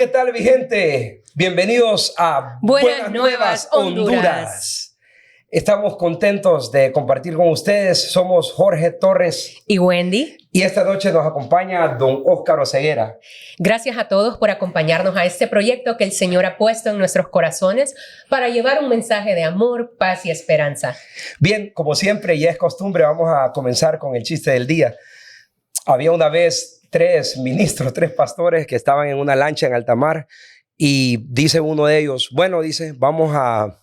¿qué tal, mi gente? Bienvenidos a Buenas Nuevas Honduras. Estamos contentos de compartir con ustedes. Somos Jorge Torres y Wendy. Y esta noche nos acompaña don Óscar Oseguera. Gracias a todos por acompañarnos a este proyecto que el Señor ha puesto en nuestros corazones para llevar un mensaje de amor, paz y esperanza. Bien, como siempre, ya es costumbre, vamos a comenzar con el chiste del día. Había una vez tres pastores que estaban en una lancha en alta mar y dice uno de ellos, bueno, dice, vamos a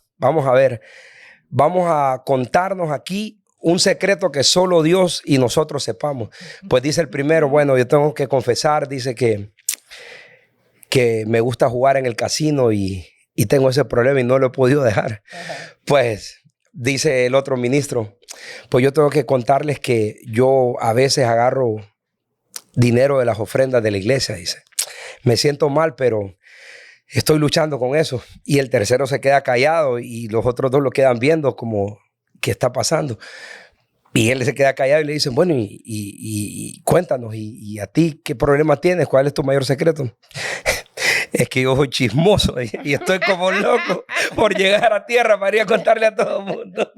contarnos aquí un secreto que solo Dios y nosotros sepamos. Pues dice el primero, bueno, yo tengo que confesar, dice que me gusta jugar en el casino y tengo ese problema y no lo he podido dejar. Pues dice el otro ministro, pues yo tengo que contarles que yo a veces agarro dinero de las ofrendas de la iglesia, dice. Me siento mal, pero estoy luchando con eso. Y el tercero se queda callado y los otros dos lo quedan viendo como, ¿qué está pasando? Y él se queda callado y le dicen, bueno, y cuéntanos, y a ti, ¿qué problema tienes? ¿Cuál es tu mayor secreto? Es que yo soy chismoso y estoy como loco por llegar a tierra para ir a contarle a todo el mundo.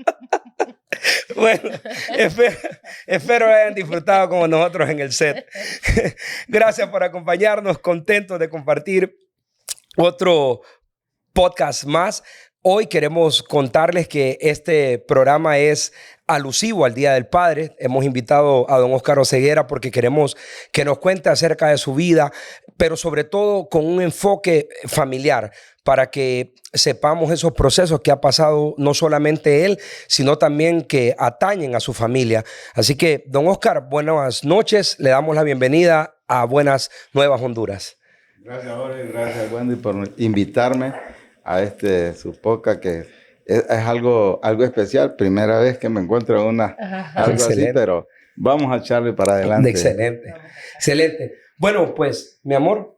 Bueno, espero hayan disfrutado como nosotros en el set. Gracias por acompañarnos, contentos de compartir otro podcast más. Hoy queremos contarles que este programa es alusivo al Día del Padre. Hemos invitado a don Óscar Oseguera porque queremos que nos cuente acerca de su vida, pero sobre todo con un enfoque familiar, para que sepamos esos procesos que ha pasado no solamente él, sino también que atañen a su familia. Así que, don Óscar, buenas noches. Le damos la bienvenida a Buenas Nuevas Honduras. Gracias, Jorge. Gracias, Wendy, por invitarme a su podcast, que es algo especial. Primera vez que me encuentro en algo Excelente. así, pero vamos a echarle para adelante. Excelente. Bueno, pues, mi amor.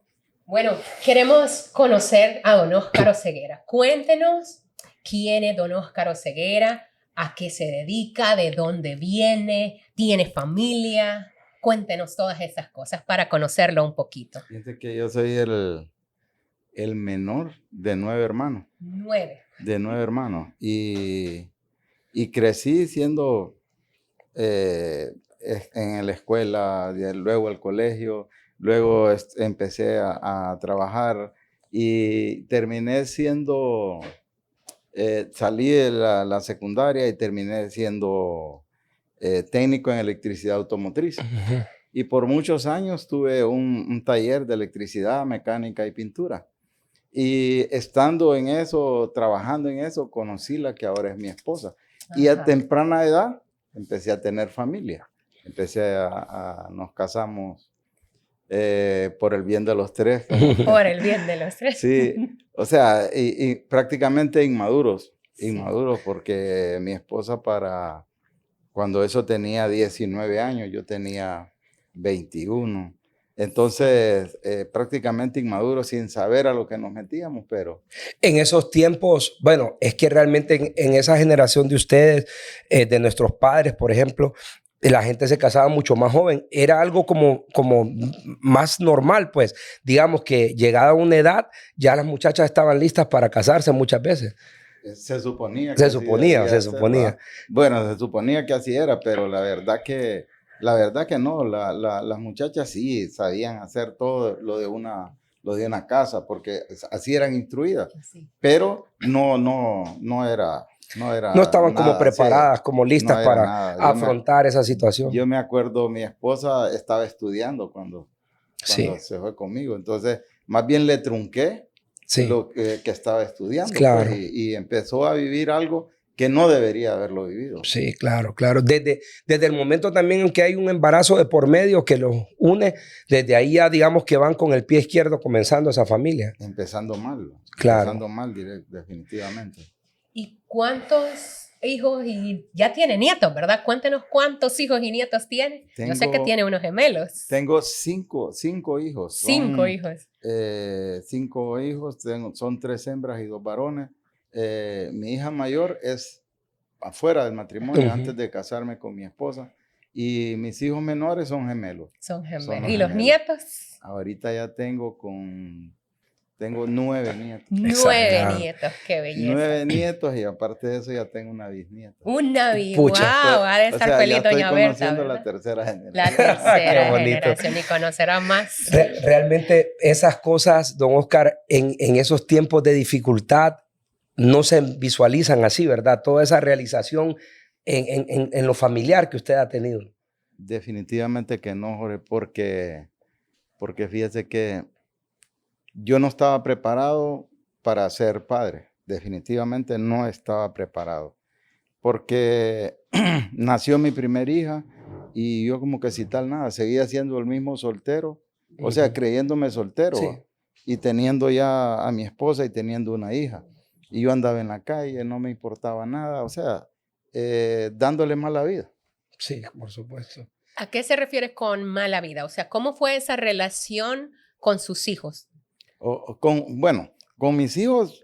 Bueno, queremos conocer a don Óscar Oseguera. Cuéntenos quién es don Óscar Oseguera, a qué se dedica, de dónde viene, tiene familia. Cuéntenos todas esas cosas para conocerlo un poquito. Fíjense que yo soy el menor de 9 hermanos. 9. De 9 hermanos. Y crecí siendo en la escuela, luego el colegio, luego empecé a trabajar y terminé siendo, salí de la secundaria y terminé siendo técnico en electricidad automotriz. Uh-huh. Y por muchos años tuve un taller de electricidad, mecánica y pintura. Y estando en eso, trabajando en eso, conocí la que ahora es mi esposa. Ajá. Y a temprana edad empecé a tener familia. Nos casamos por el bien de los tres. Por el bien de los tres. Sí, o sea, y prácticamente inmaduros, porque mi esposa cuando eso tenía 19 años, yo tenía 21. Entonces, prácticamente inmaduros, sin saber a lo que nos metíamos, pero... En esos tiempos, bueno, es que realmente en esa generación de ustedes, de nuestros padres, por ejemplo, la gente se casaba mucho más joven. Era algo como más normal, pues. Digamos que llegada a una edad, ya las muchachas estaban listas para casarse muchas veces. Se suponía. Se suponía. Bueno, se suponía que así era, pero la verdad que no. Las muchachas sí sabían hacer todo lo de una casa, porque así eran instruidas. Sí. Pero no estaban nada, como preparadas, como listas para afrontar esa situación. Yo me acuerdo, mi esposa estaba estudiando cuando se fue conmigo. Entonces, más bien le trunqué lo que estaba estudiando. Claro. Pues, y empezó a vivir algo que no debería haberlo vivido. Sí, claro. Desde el momento también en que hay un embarazo de por medio que los une, desde ahí ya digamos que van con el pie izquierdo comenzando esa familia. Empezando mal. Claro. Empezando mal, definitivamente. ¿Y cuántos hijos y ya tiene nietos, verdad? Cuéntenos cuántos hijos y nietos tiene. Yo sé que tiene unos gemelos. Tengo cinco hijos. 5 hijos. 5 hijos, son 3 hembras y 2 varones. Mi hija mayor es afuera del matrimonio, antes de casarme con mi esposa. Y mis hijos menores son gemelos. Son gemelos. ¿Y los nietos? Ahorita ya tengo con Tengo 9 nietos. 9 Exagerado. nietos, qué belleza. 9 nietos y aparte de eso ya tengo una bisnieta. Una vida. Pucha. Wow, ha de O estar sea, feliz ya estoy doña Berta, conociendo la ¿verdad? tercera La generación. tercera Qué bonito. generación y conocerá más. Realmente esas cosas, don Oscar, en esos tiempos de dificultad no se visualizan así, ¿verdad? Toda esa realización en lo familiar que usted ha tenido. Definitivamente que no, Jorge, porque fíjese que yo no estaba preparado para ser padre. Definitivamente no estaba preparado. Porque nació mi primera hija y yo como que si tal nada, seguía siendo el mismo soltero, o sea, Ujú. creyéndome soltero, Sí. ¿va? Y teniendo ya a mi esposa y teniendo una hija. Y yo andaba en la calle, no me importaba nada, o sea, dándole mala vida. Sí, por supuesto. ¿A qué se refiere con mala vida? O sea, ¿cómo fue esa relación con sus hijos? Bueno, con mis hijos,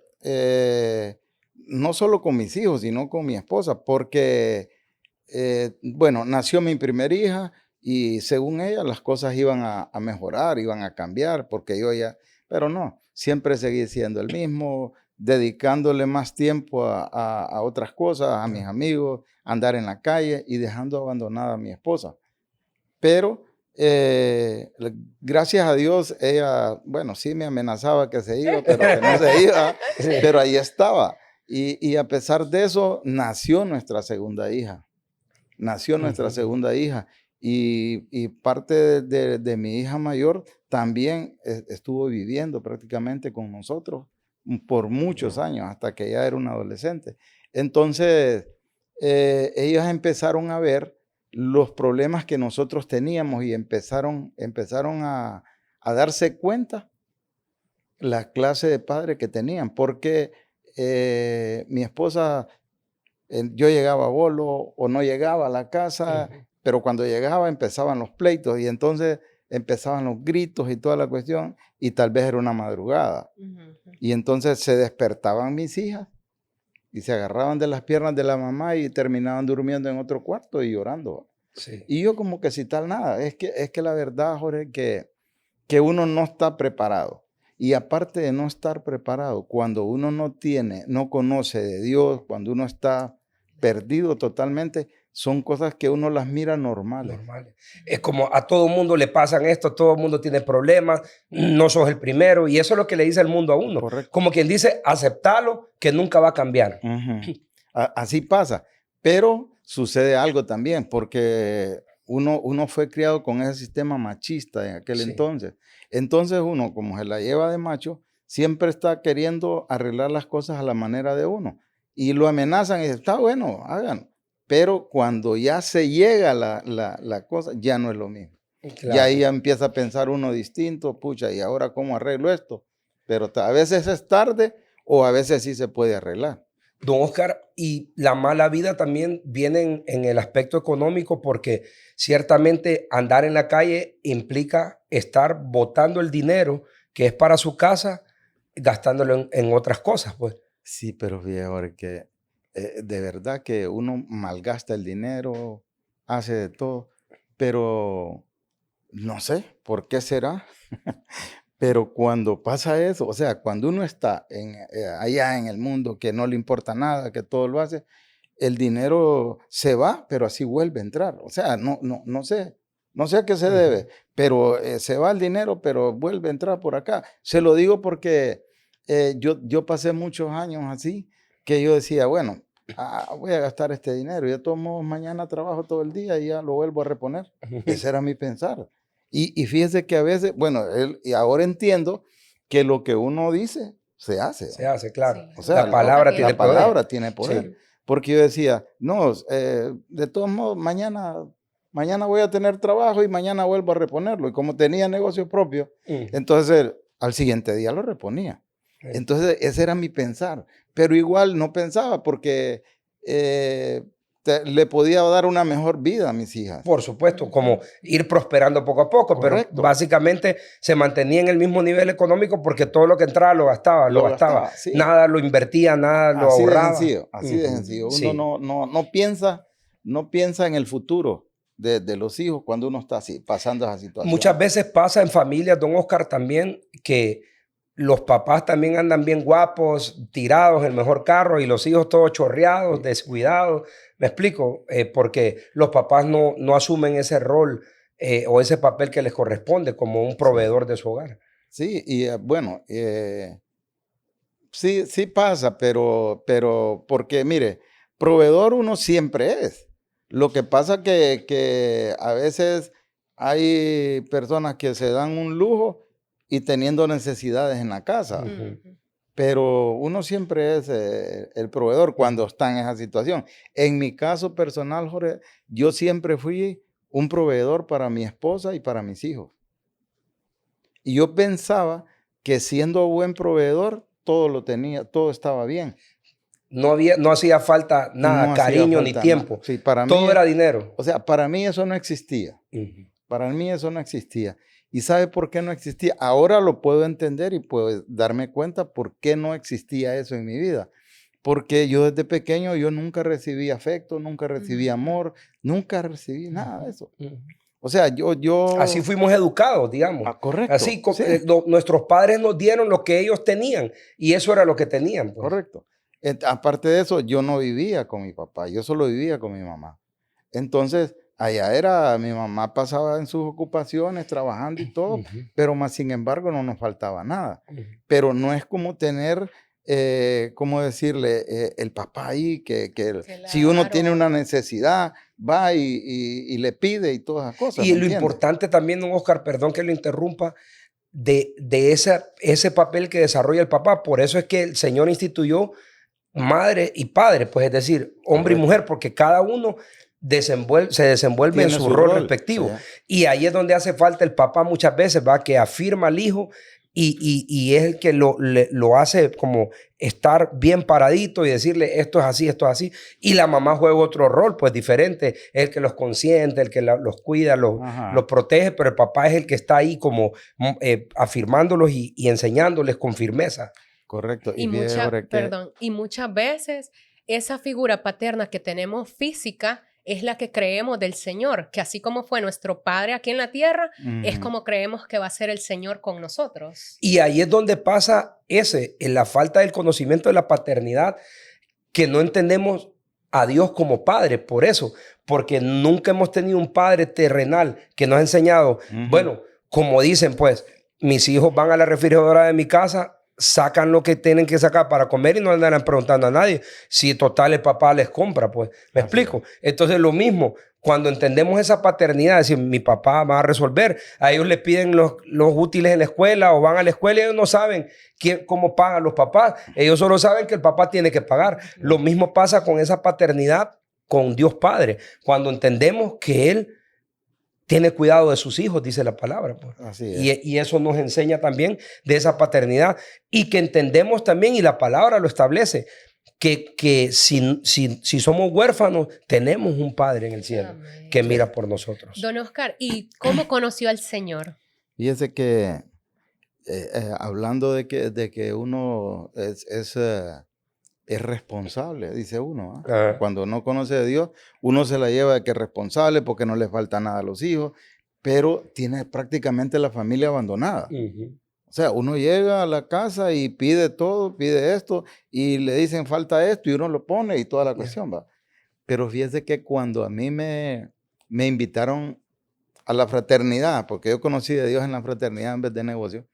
no solo con mis hijos, sino con mi esposa, porque, bueno, nació mi primera hija y según ella las cosas iban a mejorar, iban a cambiar, porque yo ya, pero no, siempre seguí siendo el mismo, dedicándole más tiempo a otras cosas, a mis amigos, andar en la calle y dejando abandonada a mi esposa. Pero gracias a Dios, ella, bueno, sí me amenazaba que se iba, pero que no se iba, Sí. pero ahí estaba. Y a pesar de eso, nació nuestra segunda hija. Nació nuestra Ujú. segunda hija. Y parte de mi hija mayor también estuvo viviendo prácticamente con nosotros por muchos años, hasta que ella era una adolescente. Entonces, ellas empezaron a ver los problemas que nosotros teníamos y empezaron a darse cuenta la clase de padre que tenían, porque mi esposa, yo llegaba a bolo o no llegaba a la casa, Ujú. pero cuando llegaba empezaban los pleitos y entonces empezaban los gritos y toda la cuestión y tal vez era una madrugada. Y entonces se despertaban mis hijas y se agarraban de las piernas de la mamá y terminaban durmiendo en otro cuarto y llorando. Sí. Y yo como que si tal nada, es que la verdad, Jorge, que uno no está preparado. Y aparte de no estar preparado, cuando uno no conoce de Dios, cuando uno está perdido totalmente, son cosas que uno las mira normales. Normales. Es como a todo mundo le pasan esto, todo el mundo tiene problemas, no sos el primero, y eso es lo que le dice el mundo a uno. Correcto. Como quien dice, aceptalo, que nunca va a cambiar. Ujú. Así pasa, pero sucede algo también, porque uno fue criado con ese sistema machista en aquel Sí. entonces. Entonces uno, como se la lleva de macho, siempre está queriendo arreglar las cosas a la manera de uno. Y lo amenazan y dicen, está bueno, hagan. Pero cuando ya se llega la cosa, ya no es lo mismo. Claro. Y ahí ya empieza a pensar uno distinto, pucha, ¿y ahora cómo arreglo esto? Pero a veces es tarde o a veces sí se puede arreglar. Don Oscar, y la mala vida también viene en el aspecto económico porque ciertamente andar en la calle implica estar botando el dinero que es para su casa, gastándolo en otras cosas, pues. Sí, pero fíjate, Jorge, que de verdad que uno malgasta el dinero, hace de todo, pero no sé por qué será, pero cuando pasa eso, o sea, cuando uno está allá en el mundo que no le importa nada, que todo lo hace, el dinero se va, pero así vuelve a entrar. O sea, no sé, no sé a qué se debe, pero se va el dinero, pero vuelve a entrar por acá. Se lo digo porque yo pasé muchos años así, que yo decía, bueno, voy a gastar este dinero y de todos modos mañana trabajo todo el día y ya lo vuelvo a reponer. Ese era mi pensar. Y fíjese que a veces, bueno, y ahora entiendo que lo que uno dice se hace. Se hace, claro. Sí. O sea, La palabra boca tiene la poder. palabra tiene poder. Sí. Porque yo decía, no, de todos modos, mañana voy a tener trabajo y mañana vuelvo a reponerlo. Y como tenía negocio propio, entonces al siguiente día lo reponía. Sí. Entonces ese era mi pensar. Pero igual no pensaba porque le podía dar una mejor vida a mis hijas. Por supuesto, como ir prosperando poco a poco, Correcto. pero básicamente se mantenía en el mismo nivel económico porque todo lo que entraba lo gastaba, Lo gastaba, sí. Nada lo invertía, nada lo Así ahorraba. de sencillo, así de sencillo. Uno Sí. no piensa en el futuro de los hijos cuando uno está así, pasando esa situación. Muchas veces pasa en familias, don Oscar, también que los papás también andan bien guapos, tirados, el mejor carro, y los hijos todos chorreados, descuidados. ¿Me explico? Porque los papás no asumen ese rol o ese papel que les corresponde como un proveedor de su hogar. Sí, y bueno, sí, sí pasa, pero porque mire, proveedor uno siempre es. Lo que pasa que a veces hay personas que se dan un lujo y teniendo necesidades en la casa, Ujú. pero uno siempre es el proveedor cuando está en esa situación. En mi caso personal, Jorge, yo siempre fui un proveedor para mi esposa y para mis hijos. Y yo pensaba que siendo buen proveedor, todo lo tenía, todo estaba bien. No hacía falta nada, No hacía cariño ni falta nada. tiempo. Sí, para mí, Todo era dinero. o sea, para mí eso no existía. Ujú. Para mí eso no existía. ¿Y sabe por qué no existía? Ahora lo puedo entender y puedo darme cuenta por qué no existía eso en mi vida. Porque yo desde pequeño yo nunca recibí afecto, nunca recibí amor, nunca recibí nada de eso. Ujú. O sea, Así fuimos educados, digamos. correcto. Así, Sí. Nuestros padres nos dieron lo que ellos tenían y eso era lo que tenían. Pues. Correcto. Aparte de eso, yo no vivía con mi papá, yo solo vivía con mi mamá. Entonces, allá era, mi mamá pasaba en sus ocupaciones, trabajando y todo, Ujú. pero más sin embargo no nos faltaba nada. Ujú. Pero no es como tener, ¿cómo decirle? El papá ahí, que si uno tiene Claro. una necesidad, va y le pide y todas esas cosas, Y ¿me lo entiendes? importante también, don Oscar, perdón que lo interrumpa, de ese papel que desarrolla el papá. Por eso es que el Señor instituyó madre y padre, pues es decir, hombre y Correcto. mujer, porque cada uno se desenvuelve en Tiene su su rol rol, respectivo. sí. Y ahí es donde hace falta el papá muchas veces, va, que afirma al hijo y es el que lo hace como estar bien paradito y decirle esto es así, esto es así. Y la mamá juega otro rol, pues diferente, es el que los consiente, el que los cuida, los Ajá. protege, pero el papá es el que está ahí como afirmándolos y enseñándoles con firmeza. Correcto. Y fíjese, Jorge, que y muchas veces esa figura paterna que tenemos física es la que creemos del Señor, que así como fue nuestro Padre aquí en la tierra, es ujú, como creemos que va a ser el Señor con nosotros. Y ahí es donde pasa en la falta del conocimiento de la paternidad, que no entendemos a Dios como padre, por eso, porque nunca hemos tenido un padre terrenal que nos ha enseñado, ujú. bueno, como dicen, pues, mis hijos van a la refrigeradora de mi casa, sacan lo que tienen que sacar para comer y no andan preguntando a nadie si total el papá les compra, pues, ¿me Así explico? Entonces lo mismo, cuando entendemos esa paternidad, es decir, mi papá va a resolver, a ellos les piden los útiles en la escuela o van a la escuela y ellos no saben cómo pagan los papás, ellos solo saben que el papá tiene que pagar. Lo mismo pasa con esa paternidad con Dios Padre, cuando entendemos que Él tiene cuidado de sus hijos, dice la palabra. Pues. Así es. Y eso nos enseña también de esa paternidad y que entendemos también, y la palabra lo establece, que si somos huérfanos, tenemos un Padre en el cielo Amén. que mira por nosotros. Don Oscar, ¿y cómo conoció al Señor? Fíjese que hablando de que uno es responsable, dice uno. Ah. Cuando no conoce a Dios, uno se la lleva de que es responsable porque no le falta nada a los hijos, pero tiene prácticamente la familia abandonada. Ujú. O sea, uno llega a la casa y pide todo, pide esto, y le dicen falta esto, y uno lo pone y toda la cuestión va. Pero fíjese que cuando a mí me invitaron a la fraternidad, porque yo conocí a Dios en la fraternidad en vez de negocio,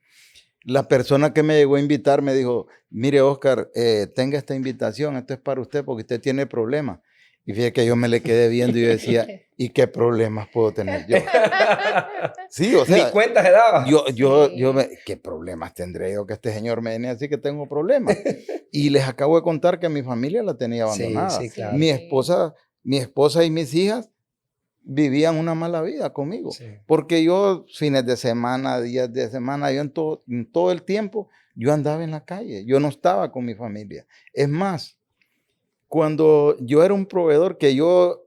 la persona que me llegó a invitar me dijo, mire Oscar, tenga esta invitación, esto es para usted porque usted tiene problemas. Y fíjate que yo me le quedé viendo y yo decía, ¿y qué problemas puedo tener yo? Sí, o sea, Ni cuenta se daba. ¿qué problemas tendré yo que este señor me viene así que tengo problemas? Y les acabo de contar que mi familia la tenía abandonada. Sí, claro. Mi esposa y mis hijas vivían una mala vida conmigo. Sí. Porque yo, fines de semana, días de semana, yo en todo el tiempo, yo andaba en la calle. Yo no estaba con mi familia. Es más, cuando yo era un proveedor que yo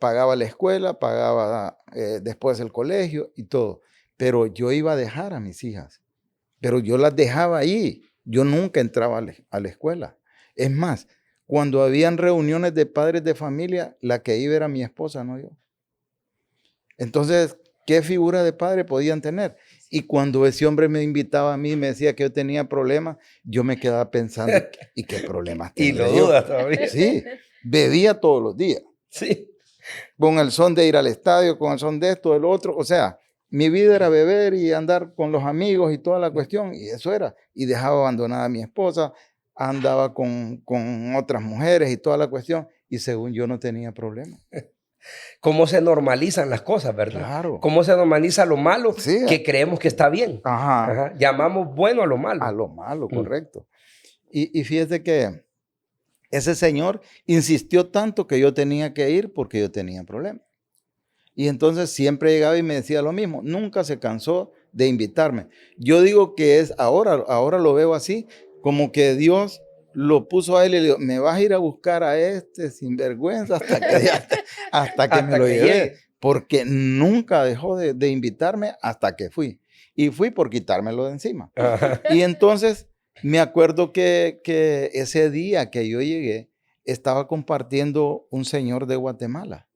pagaba la escuela, pagaba después el colegio y todo, pero yo iba a dejar a mis hijas. Pero yo las dejaba ahí. Yo nunca entraba a la escuela. Es más, cuando habían reuniones de padres de familia, la que iba era mi esposa, no yo. Entonces, ¿qué figura de padre podían tener? Y cuando ese hombre me invitaba a mí y me decía que yo tenía problemas, yo me quedaba pensando, ¿y qué problemas Y tendré lo yo? dudas todavía. Sí, bebía todos los días, Sí. con el son de ir al estadio, con el son de esto, del otro. O sea, mi vida era beber y andar con los amigos y toda la cuestión, y eso era. Y dejaba abandonada a mi esposa, andaba con otras mujeres y toda la cuestión, y según yo no tenía problema. Cómo se normalizan las cosas, ¿verdad? Claro. Cómo se normaliza lo malo Sí. que creemos que está bien. Ajá. Ajá. Llamamos bueno a lo malo. A lo malo, Mm. correcto. Y fíjate que ese señor insistió tanto que yo tenía que ir porque yo tenía problemas. Y entonces siempre llegaba y me decía lo mismo. Nunca se cansó de invitarme. Yo digo que es ahora lo veo así, como que Dios lo puso a él y le dijo, me vas a ir a buscar a este sinvergüenza hasta que me Hasta lo que llevé. llegue. Porque nunca dejó de invitarme hasta que fui. Y fui por quitármelo de encima. Ajá. Y entonces me acuerdo que ese día que yo llegué, estaba compartiendo un señor de Guatemala.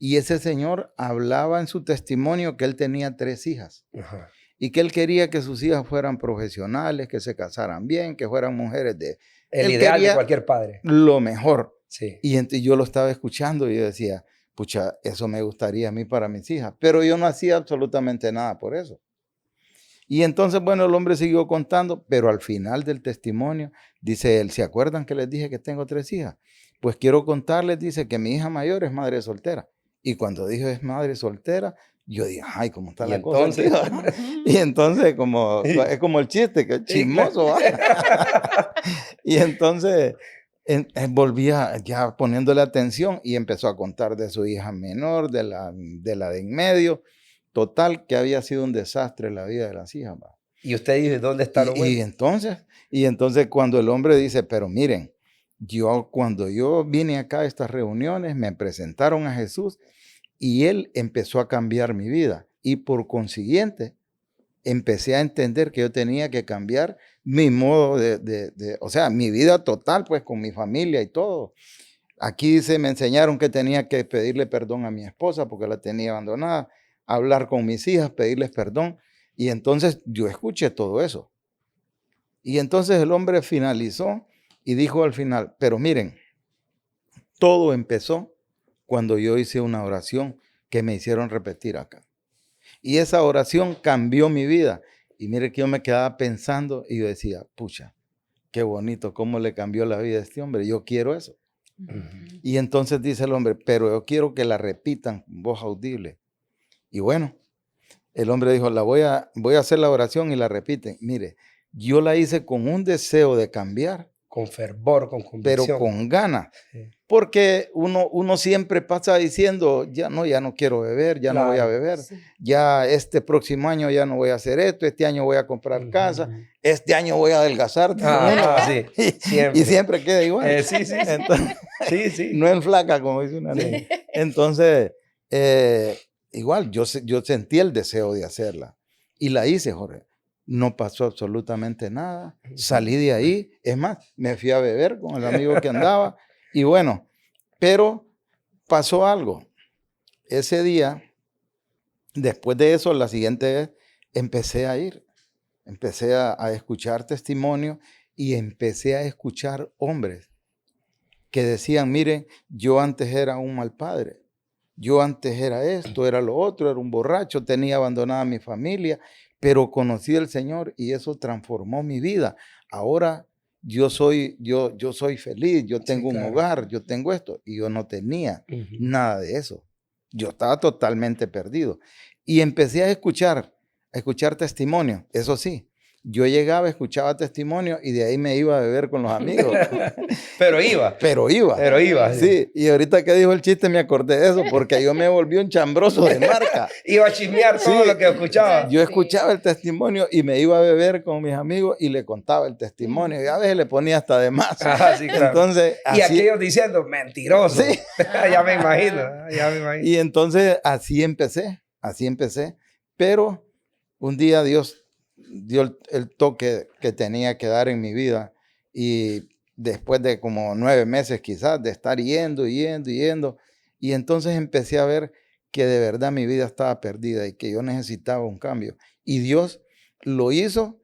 Y ese señor hablaba en su testimonio que él tenía 3 hijas Ajá. y que él quería que sus hijas fueran profesionales, que se casaran bien, que fueran mujeres de... El Él ideal de quería cualquier padre. lo mejor. Sí. Y yo lo estaba escuchando y yo decía, pucha, eso me gustaría a mí para mis hijas. Pero yo no hacía absolutamente nada por eso. Y entonces, bueno, el hombre siguió contando, pero al final del testimonio, dice él, ¿se acuerdan que les dije que tengo 3 hijas? Pues quiero contarles, dice, que mi hija mayor es madre soltera. Y cuando dijo es madre soltera, yo dije, ay, ¿cómo está Y la cosa aquí, entonces- va?" Y entonces, es como el chiste, que es Sí, claro. chismoso, ¿va? Y entonces volvía ya poniéndole atención y empezó a contar de su hija menor, de la de en medio. Total, que había sido un desastre la vida de las hijas, ¿va? Y usted dice, ¿dónde está lo Y bueno? entonces cuando el hombre dice, pero miren, cuando yo vine acá a estas reuniones, me presentaron a Jesús y él empezó a cambiar mi vida. Y por consiguiente, empecé a entender que yo tenía que cambiar mi modo o sea, mi vida total, pues con mi familia y todo. Aquí dice, me enseñaron que tenía que pedirle perdón a mi esposa porque la tenía abandonada, hablar con mis hijas, pedirles perdón. Y entonces yo escuché todo eso. Y entonces el hombre finalizó y dijo al final, pero miren, todo empezó cuando yo hice una oración que me hicieron repetir acá. Y esa oración cambió mi vida. Y mire que yo me quedaba pensando y yo decía, pucha, qué bonito, cómo le cambió la vida a este hombre. Yo quiero eso. Y entonces dice el hombre, pero yo quiero que la repitan con voz audible. Y bueno, el hombre dijo, voy a hacer la oración y la repiten. Mire, yo la hice con un deseo de cambiar, Con fervor, con pero convicción. con ganas. Sí. Porque uno siempre pasa diciendo, ya no quiero beber, ya no voy a Claro. beber. Sí. Ya este próximo año ya no voy a hacer esto, este año voy a comprar casa, este año voy a adelgazar. dice uno, Ah, sí, y siempre queda igual. Sí, sí, sí. Entonces, Sí, sí. no en flaca, como dice una niña. Entonces, igual, yo sentí el deseo de hacerla y la hice, Jorge. No pasó absolutamente nada. Salí de ahí. Es más, me fui a beber con el amigo que andaba. Y bueno, pero pasó algo. Ese día, después de eso, la siguiente vez, empecé a ir. Empecé a escuchar testimonios y empecé a escuchar hombres que decían, miren, yo antes era un mal padre, yo antes era esto, era lo otro, era un borracho, tenía abandonada mi familia, pero conocí al Señor y eso transformó mi vida. Ahora yo soy feliz, yo tengo un claro. hogar, yo tengo esto, y yo no tenía Ujú. nada de eso. Yo estaba totalmente perdido. Y empecé a escuchar testimonios, eso sí. Yo llegaba, escuchaba testimonio y de ahí me iba a beber con los amigos. Pero iba. Pero iba. Pero iba. Sí, y ahorita que dijo el chiste me acordé de eso, porque yo me volví un chambroso de marca. Iba a chismear todo Sí. lo que escuchaba. Yo escuchaba el testimonio y me iba a beber con mis amigos y le contaba el testimonio. Y a veces le ponía hasta de más. Ah, sí, claro. Entonces, Y así, aquellos diciendo, mentiroso. Sí. Ya me imagino, ya me imagino. y entonces así empecé. Pero un día Dios dio el toque que tenía que dar en mi vida y después de como 9 meses quizás de estar yendo, y entonces empecé a ver que de verdad mi vida estaba perdida y que yo necesitaba un cambio. Y Dios lo hizo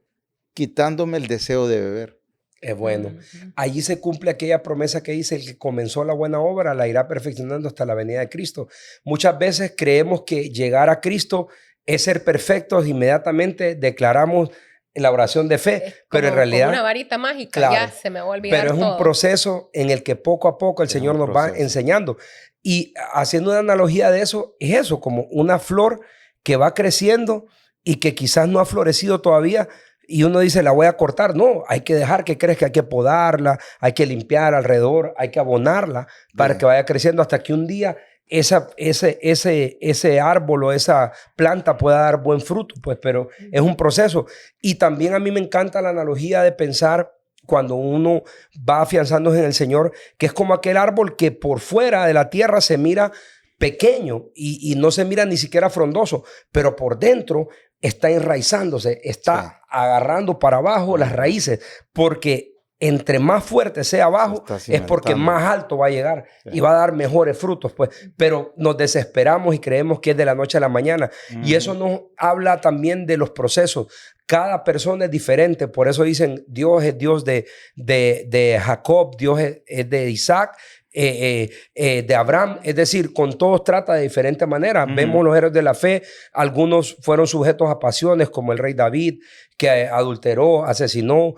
quitándome el deseo de beber. Es bueno. Allí se cumple aquella promesa que dice: el que comenzó la buena obra la irá perfeccionando hasta la venida de Cristo. Muchas veces creemos que llegar a Cristo es ser perfectos, inmediatamente declaramos la oración de fe, pero en realidad... Como una varita mágica, claro, ya se me va a olvidar pero es todo. un proceso en el que poco a poco el Señor nos va enseñando. Y haciendo una analogía de eso, es eso, como una flor que va creciendo y que quizás no ha florecido todavía, y uno dice, la voy a cortar. No, hay que dejar que crezca, hay que podarla, hay que limpiar alrededor, hay que abonarla para que vaya creciendo hasta que un día ese árbol o esa planta pueda dar buen fruto, pues, pero es un proceso. Y también a mí me encanta la analogía de pensar cuando uno va afianzándose en el Señor, que es como aquel árbol que por fuera de la tierra se mira pequeño y no se mira ni siquiera frondoso, pero por dentro está enraizándose, está agarrando para abajo las raíces, porque entre más fuerte sea abajo es porque más alto va a llegar y va a dar mejores frutos, pues. Pero nos desesperamos y creemos que es de la noche a la mañana. Y eso nos habla también de los procesos. Cada persona es diferente, por eso dicen Dios es Dios de Jacob, Dios es de Isaac, de Abraham, es decir, con todos trata de diferente manera. Vemos los héroes de la fe, algunos fueron sujetos a pasiones como el rey David, que adulteró, asesinó,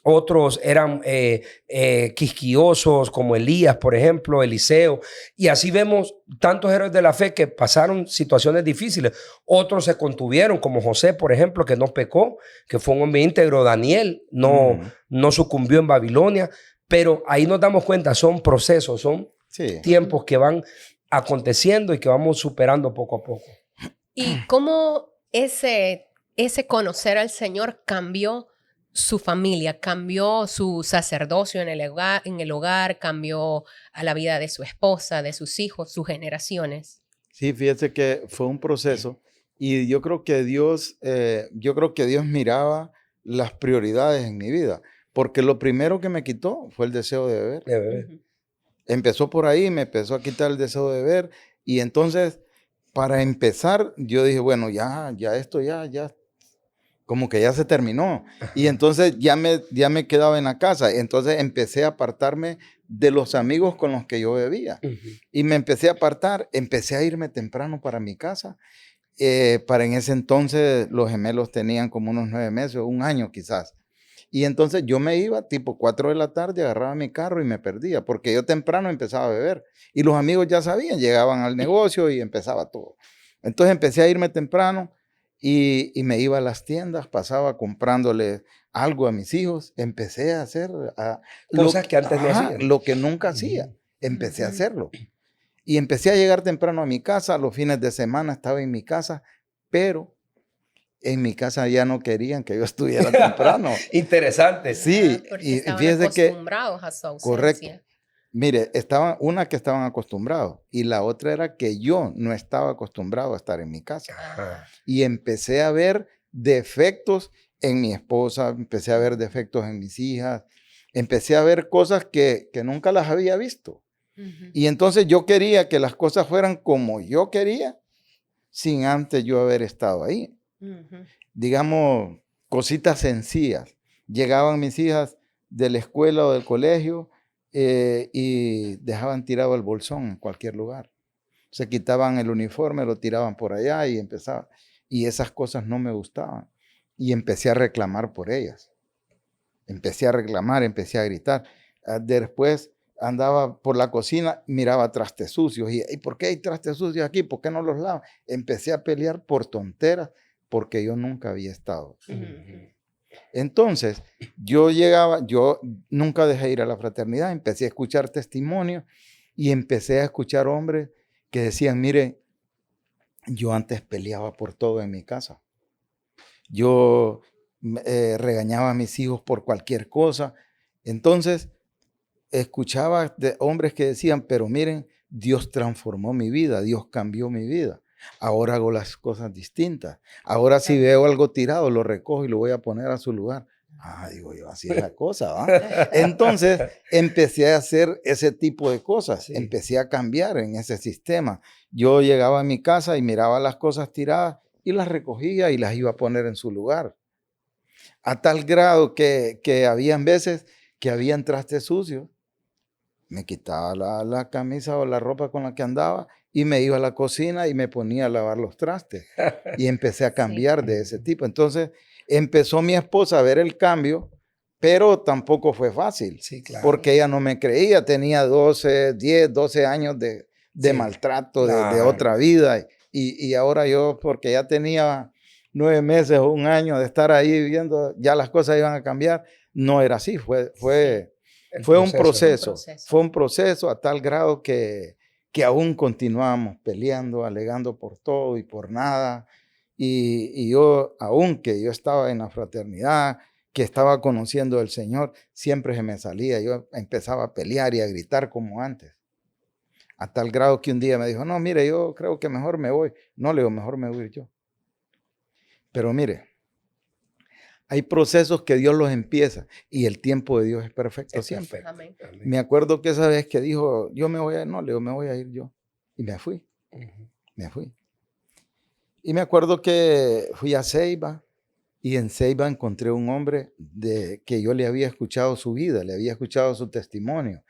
otros eran quisquillosos como Elías, por ejemplo, Eliseo, y así vemos tantos héroes de la fe que pasaron situaciones difíciles. Otros se contuvieron, como José, por ejemplo, que no pecó, que fue un hombre íntegro. Daniel no sucumbió en Babilonia. Pero ahí nos damos cuenta, son procesos, son tiempos que van aconteciendo y que vamos superando poco a poco. ¿Y cómo ese conocer al Señor cambió su familia, cambió su sacerdocio en el hogar, cambió a la vida de su esposa, de sus hijos, sus generaciones? Sí, fíjese que fue un proceso y yo creo que Dios miraba las prioridades en mi vida. Porque lo primero que me quitó fue el deseo de beber. Empezó por ahí, me empezó a quitar el deseo de beber. Y entonces, para empezar, yo dije, bueno, ya esto como que ya se terminó. Y entonces ya me quedaba en la casa. Entonces empecé a apartarme de los amigos con los que yo bebía. Y me empecé a apartar, empecé a irme temprano para mi casa. Para en ese entonces los gemelos tenían como unos 9 meses, un año quizás. Y entonces yo me iba tipo 4 de la tarde, agarraba mi carro y me perdía, porque yo temprano empezaba a beber. Y los amigos ya sabían, llegaban al negocio y empezaba todo. Entonces empecé a irme temprano y me iba a las tiendas, pasaba comprándole algo a mis hijos. Empecé a hacer cosas que antes no hacía. Lo que nunca hacía. Empecé a hacerlo. Y empecé a llegar temprano a mi casa. Los fines de semana estaba en mi casa, pero en mi casa ya no querían que yo estuviera temprano. Interesante. Sí, y fíjese acostumbrados a su ausencia. Correcto. Mire, una que estaban acostumbrados y la otra era que yo no estaba acostumbrado a estar en mi casa. Y empecé a ver defectos en mi esposa, empecé a ver defectos en mis hijas, empecé a ver cosas que nunca las había visto. Y entonces yo quería que las cosas fueran como yo quería, sin antes yo haber estado ahí. Digamos, cositas sencillas. Llegaban mis hijas de la escuela o del colegio y dejaban tirado el bolsón en cualquier lugar. Se quitaban el uniforme, lo tiraban por allá y empezaba. Y esas cosas no me gustaban. Y empecé a reclamar por ellas. Empecé a reclamar, empecé a gritar. Después andaba por la cocina, miraba trastes sucios. ¿Y por qué hay trastes sucios aquí? ¿Por qué no los lavan? Empecé a pelear por tonteras porque yo nunca había estado. Entonces, yo nunca dejé ir a la fraternidad, empecé a escuchar testimonios y empecé a escuchar hombres que decían, mire, yo antes peleaba por todo en mi casa. Yo regañaba a mis hijos por cualquier cosa. Entonces, escuchaba de hombres que decían, pero miren, Dios transformó mi vida, Dios cambió mi vida. Ahora hago las cosas distintas. Ahora si veo algo tirado, lo recojo y lo voy a poner a su lugar. Digo yo, así es la cosa, ¿va? Entonces empecé a hacer ese tipo de cosas. Empecé a cambiar en ese sistema. Yo llegaba a mi casa y miraba las cosas tiradas y las recogía y las iba a poner en su lugar. A tal grado que habían veces que habían trastes sucios. Me quitaba la camisa o la ropa con la que andaba y me iba a la cocina y me ponía a lavar los trastes. Y empecé a cambiar de ese tipo. Entonces empezó mi esposa a ver el cambio, pero tampoco fue fácil. Sí, claro. Porque ella no me creía. Tenía 12 años de Sí, maltrato, de claro. otra vida. Y ahora yo, porque ya tenía 9 meses o un año de estar ahí viviendo, ya las cosas iban a cambiar. No era así. Fue un proceso. Fue un proceso a tal grado que aún continuamos peleando, alegando por todo y por nada. Y yo, aunque yo estaba en la fraternidad, que estaba conociendo al Señor, siempre se me salía. Yo empezaba a pelear y a gritar como antes. A tal grado que un día me dijo, no, mire, yo creo que mejor me voy. No, le digo, mejor me voy yo. Pero mire, hay procesos que Dios los empieza y el tiempo de Dios es perfecto siempre. Amén. Me acuerdo que esa vez que dijo, yo me voy a ir, no, le digo, me voy a ir yo. Y me fui, me fui. Y me acuerdo que fui a Ceiba y en Ceiba encontré un hombre que yo le había escuchado su vida, le había escuchado su testimonio.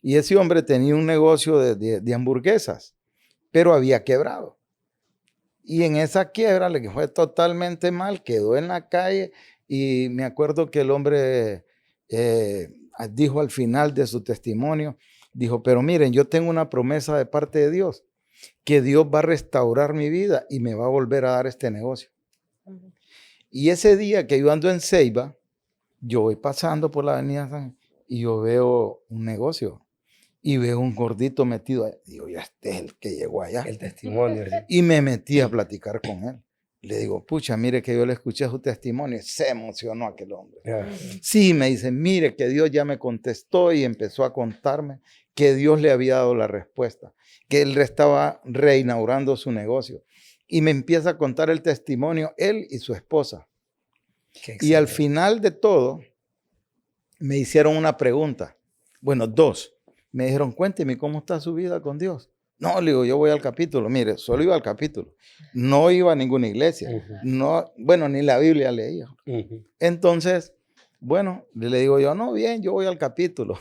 Y ese hombre tenía un negocio de hamburguesas, pero había quebrado. Y en esa quiebra le fue totalmente mal, quedó en la calle. Y me acuerdo que el hombre dijo al final de su testimonio, dijo, pero miren, yo tengo una promesa de parte de Dios, que Dios va a restaurar mi vida y me va a volver a dar este negocio. Y ese día que yo ando en Ceiba, yo voy pasando por la avenida San y yo veo un negocio y veo un gordito metido ahí. Digo, ya este es el que llegó allá. El testimonio. Y me metí a platicar con él. Le digo, pucha, mire que yo le escuché su testimonio. Se emocionó aquel hombre. Sí, me dice, mire que Dios ya me contestó y empezó a contarme que Dios le había dado la respuesta, que él estaba reinaugurando su negocio. Y me empieza a contar el testimonio, él y su esposa. Y al final de todo, me hicieron una pregunta. Bueno, dos. Me dijeron, cuénteme, ¿cómo está su vida con Dios? No, le digo, yo voy al capítulo. Mire, solo iba al capítulo. No iba a ninguna iglesia. No, bueno, ni la Biblia leía. Entonces, bueno, le digo yo, no, bien, yo voy al capítulo.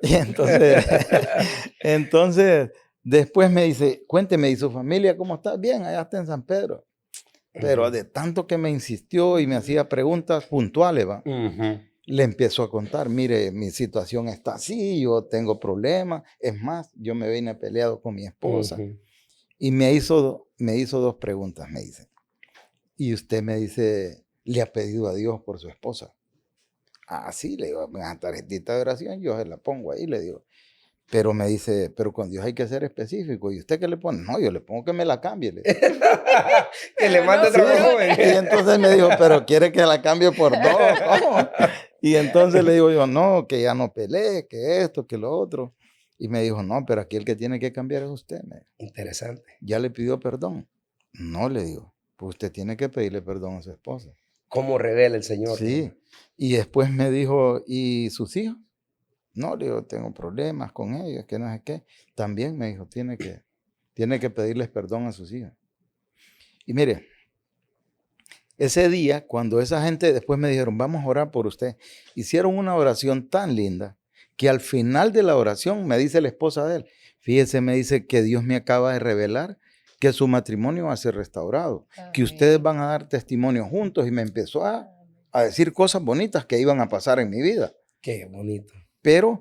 Y entonces, después me dice, cuénteme, ¿y su familia cómo está? Bien, allá está en San Pedro. Pero de tanto que me insistió y me hacía preguntas puntuales, ¿va? Le empiezo a contar, mire, mi situación está así, yo tengo problemas. Es más, yo me vine peleado con mi esposa. Y me hizo 2 preguntas, me dice. Y usted me dice, ¿le ha pedido a Dios por su esposa? Ah, sí, le digo, una tarjetita de oración, yo se la pongo ahí, le digo. Pero me dice, pero con Dios hay que ser específico. ¿Y usted qué le pone? No, yo le pongo que me la cambie. Que le mande otro joven. Y entonces me dijo, pero quiere que la cambie por 2. ¿Cómo? Y entonces le digo yo, no, que ya no pelee, que esto, que lo otro. Y me dijo, no, pero aquí el que tiene que cambiar es usted. Interesante. ¿Ya le pidió perdón? No, le digo, pues usted tiene que pedirle perdón a su esposa. ¿Cómo revela el Señor? Sí. Y después me dijo, ¿y sus hijos? No, le digo, tengo problemas con ellos, que no sé qué. También me dijo, tiene que pedirles perdón a sus hijos. Y mire, ese día, cuando esa gente después me dijeron, vamos a orar por usted, hicieron una oración tan linda que al final de la oración me dice la esposa de él, fíjese, me dice que Dios me acaba de revelar que su matrimonio va a ser restaurado, que ustedes van a dar testimonio juntos, y me empezó a decir cosas bonitas que iban a pasar en mi vida. Qué bonito. Pero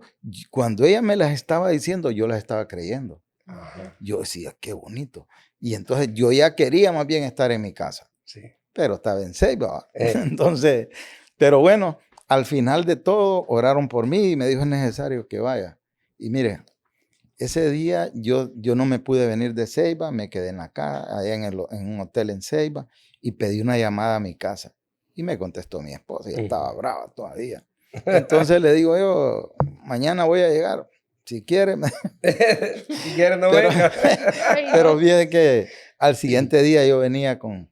cuando ella me las estaba diciendo, yo las estaba creyendo. Ajá. Yo decía, qué bonito. Y entonces yo ya quería más bien estar en mi casa. Sí. Pero estaba en Ceiba. Entonces, pero bueno, al final de todo oraron por mí y me dijo, es necesario que vaya. Y mire, ese día yo no me pude venir de Ceiba, me quedé en la casa, allá en un hotel en Ceiba, y pedí una llamada a mi casa. Y me contestó mi esposa, y estaba brava todavía. Entonces le digo yo, mañana voy a llegar. Si quiere. Si quiere no venga. Pero fíjate que al siguiente día yo venía con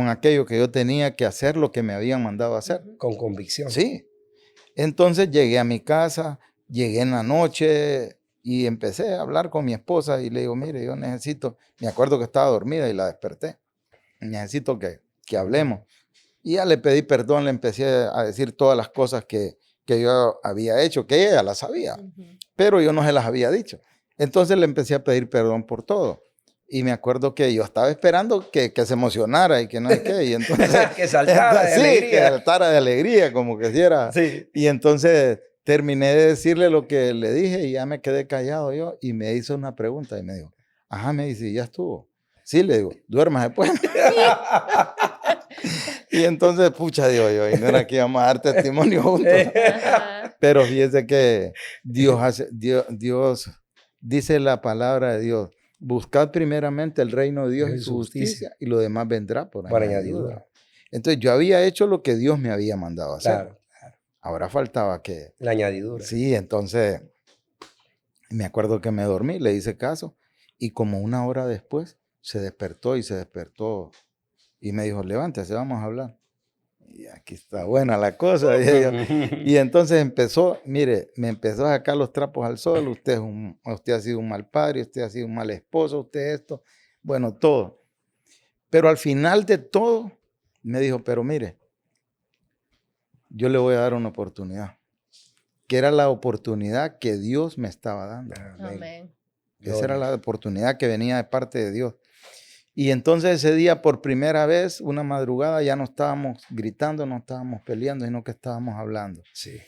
aquello que yo tenía que hacer, lo que me habían mandado a hacer. Con convicción. Sí. Entonces llegué a mi casa, llegué en la noche y empecé a hablar con mi esposa y le digo, mire, yo necesito, me acuerdo que estaba dormida y la desperté. necesito que hablemos. Y ya le pedí perdón, le empecé a decir todas las cosas que yo había hecho, que ella las sabía, pero yo no se las había dicho. Entonces le empecé a pedir perdón por todo. Y me acuerdo que yo estaba esperando que se emocionara y que no sé qué. Y entonces, que saltara de sí, alegría. que saltara de alegría, como que hiciera. Sí. Y entonces terminé de decirle lo que le dije y ya me quedé callado yo. Y me hizo una pregunta y me dijo, ajá, me dice, ¿ya estuvo? Sí, le digo, duerma después. Y entonces, pucha, digo yo, y no era que íbamos a dar testimonio juntos. Ajá. Pero fíjese que Dios dice la palabra de Dios, buscad primeramente el reino de Dios y su justicia y lo demás vendrá por añadidura. Entonces yo había hecho lo que Dios me había mandado a hacer. Claro, Ahora faltaba que... la añadidura. Sí, entonces me acuerdo que me dormí, le hice caso y como una hora después se despertó y me dijo, levántese, vamos a hablar. Y aquí está buena la cosa. Y entonces empezó, mire, me empezó a sacar los trapos al sol. Usted ha sido un mal padre, usted ha sido un mal esposo, usted esto, bueno, todo. Pero al final de todo, me dijo, pero mire, yo le voy a dar una oportunidad, que era la oportunidad que Dios me estaba dando. Amén. Esa era la oportunidad que venía de parte de Dios. Y entonces ese día, por primera vez, una madrugada, ya no estábamos gritando, no estábamos peleando, sino que estábamos hablando. Sí.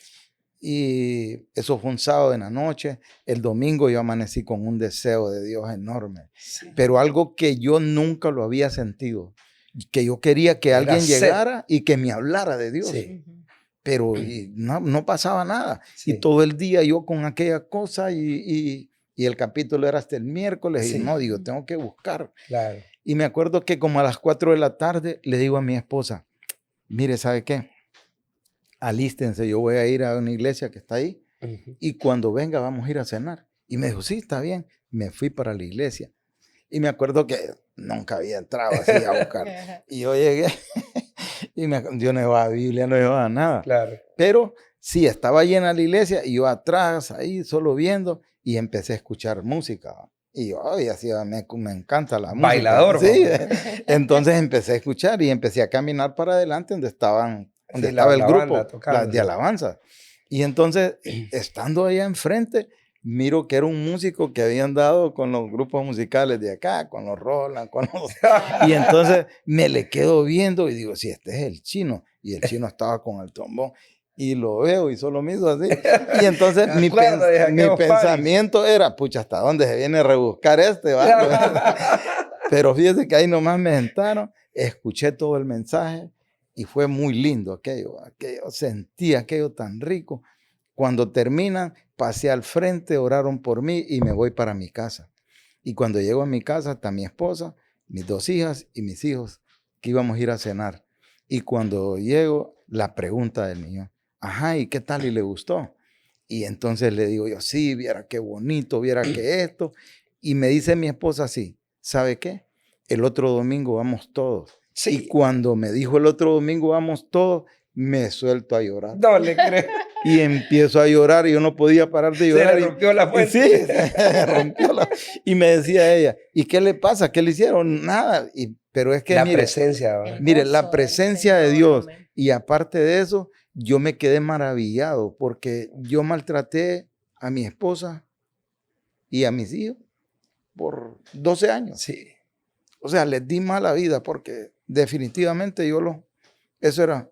Y eso fue un sábado en la noche. El domingo yo amanecí con un deseo de Dios enorme. Sí. Pero algo que yo nunca lo había sentido. Que yo quería que alguien llegara y que me hablara de Dios. Sí. Pero no pasaba nada. Sí. Y todo el día yo con aquella cosa y el capítulo era hasta el miércoles. Sí. Y no, digo, tengo que buscar. Claro. Y me acuerdo que como a las 4 de la tarde le digo a mi esposa, mire, ¿sabe qué? Alístense, yo voy a ir a una iglesia que está ahí y cuando venga vamos a ir a cenar. Y me dijo, sí, está bien. Me fui para la iglesia. Y me acuerdo que nunca había entrado así a buscar. Y yo llegué y yo no llevaba Biblia, no llevaba nada. Claro. Pero sí, estaba llena la iglesia y yo atrás, ahí solo viendo y empecé a escuchar música. Y yo, ay, así me encanta la música. Bailador. Sí. Entonces empecé a escuchar y empecé a caminar para adelante donde estaba el grupo de alabanza. Y entonces, estando allá enfrente, miro que era un músico que habían dado con los grupos musicales de acá, con los Roland, y entonces me le quedo viendo y digo, sí, este es el chino. Y el chino estaba con el trombón. Y lo veo y solo me hizo así. Y entonces mi pensamiento era, pucha, ¿hasta dónde se viene a rebuscar este? Pero fíjese que ahí nomás me sentaron, escuché todo el mensaje y fue muy lindo aquello. Sentí aquello tan rico. Cuando terminan, pasé al frente, oraron por mí y me voy para mi casa. Y cuando llego a mi casa está mi esposa, mis 2 hijas y mis hijos, que íbamos a ir a cenar. Y cuando llego, la pregunta del niño, ajá, ¿y qué tal? ¿Y le gustó? Y entonces le digo yo, sí, viera qué bonito, viera que esto. Y me dice mi esposa así, ¿sabe qué? El otro domingo vamos todos. Sí. Y cuando me dijo el otro domingo vamos todos, me suelto a llorar. No le creo. Y empiezo a llorar y yo no podía parar de llorar. Se le rompió la fuente. Sí, se rompió y me decía ella, ¿y qué le pasa? ¿Qué le hicieron? Nada. Pero es que la presencia. Mire, la presencia de Dios. Y aparte de eso, yo me quedé maravillado porque yo maltraté a mi esposa y a mis hijos por 12 años. Sí. O sea, les di mala vida porque definitivamente eso era.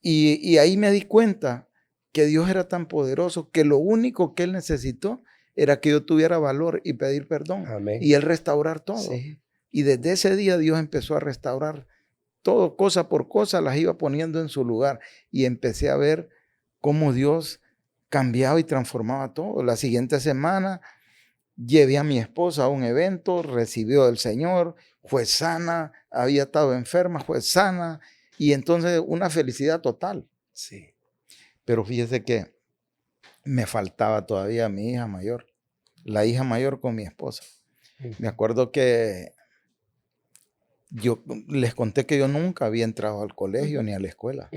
Y ahí me di cuenta que Dios era tan poderoso que lo único que Él necesitó era que yo tuviera valor y pedir perdón. Amén. Y Él restaurar todo. Sí. Y desde ese día Dios empezó a restaurar todo, cosa por cosa, las iba poniendo en su lugar. Y empecé a ver cómo Dios cambiaba y transformaba todo. La siguiente semana llevé a mi esposa a un evento, recibió del Señor, fue sana, había estado enferma, fue sana. Y entonces una felicidad total. Sí. Pero fíjese que me faltaba todavía mi hija mayor, la hija mayor con mi esposa. Me acuerdo que yo les conté que yo nunca había entrado al colegio ni a la escuela.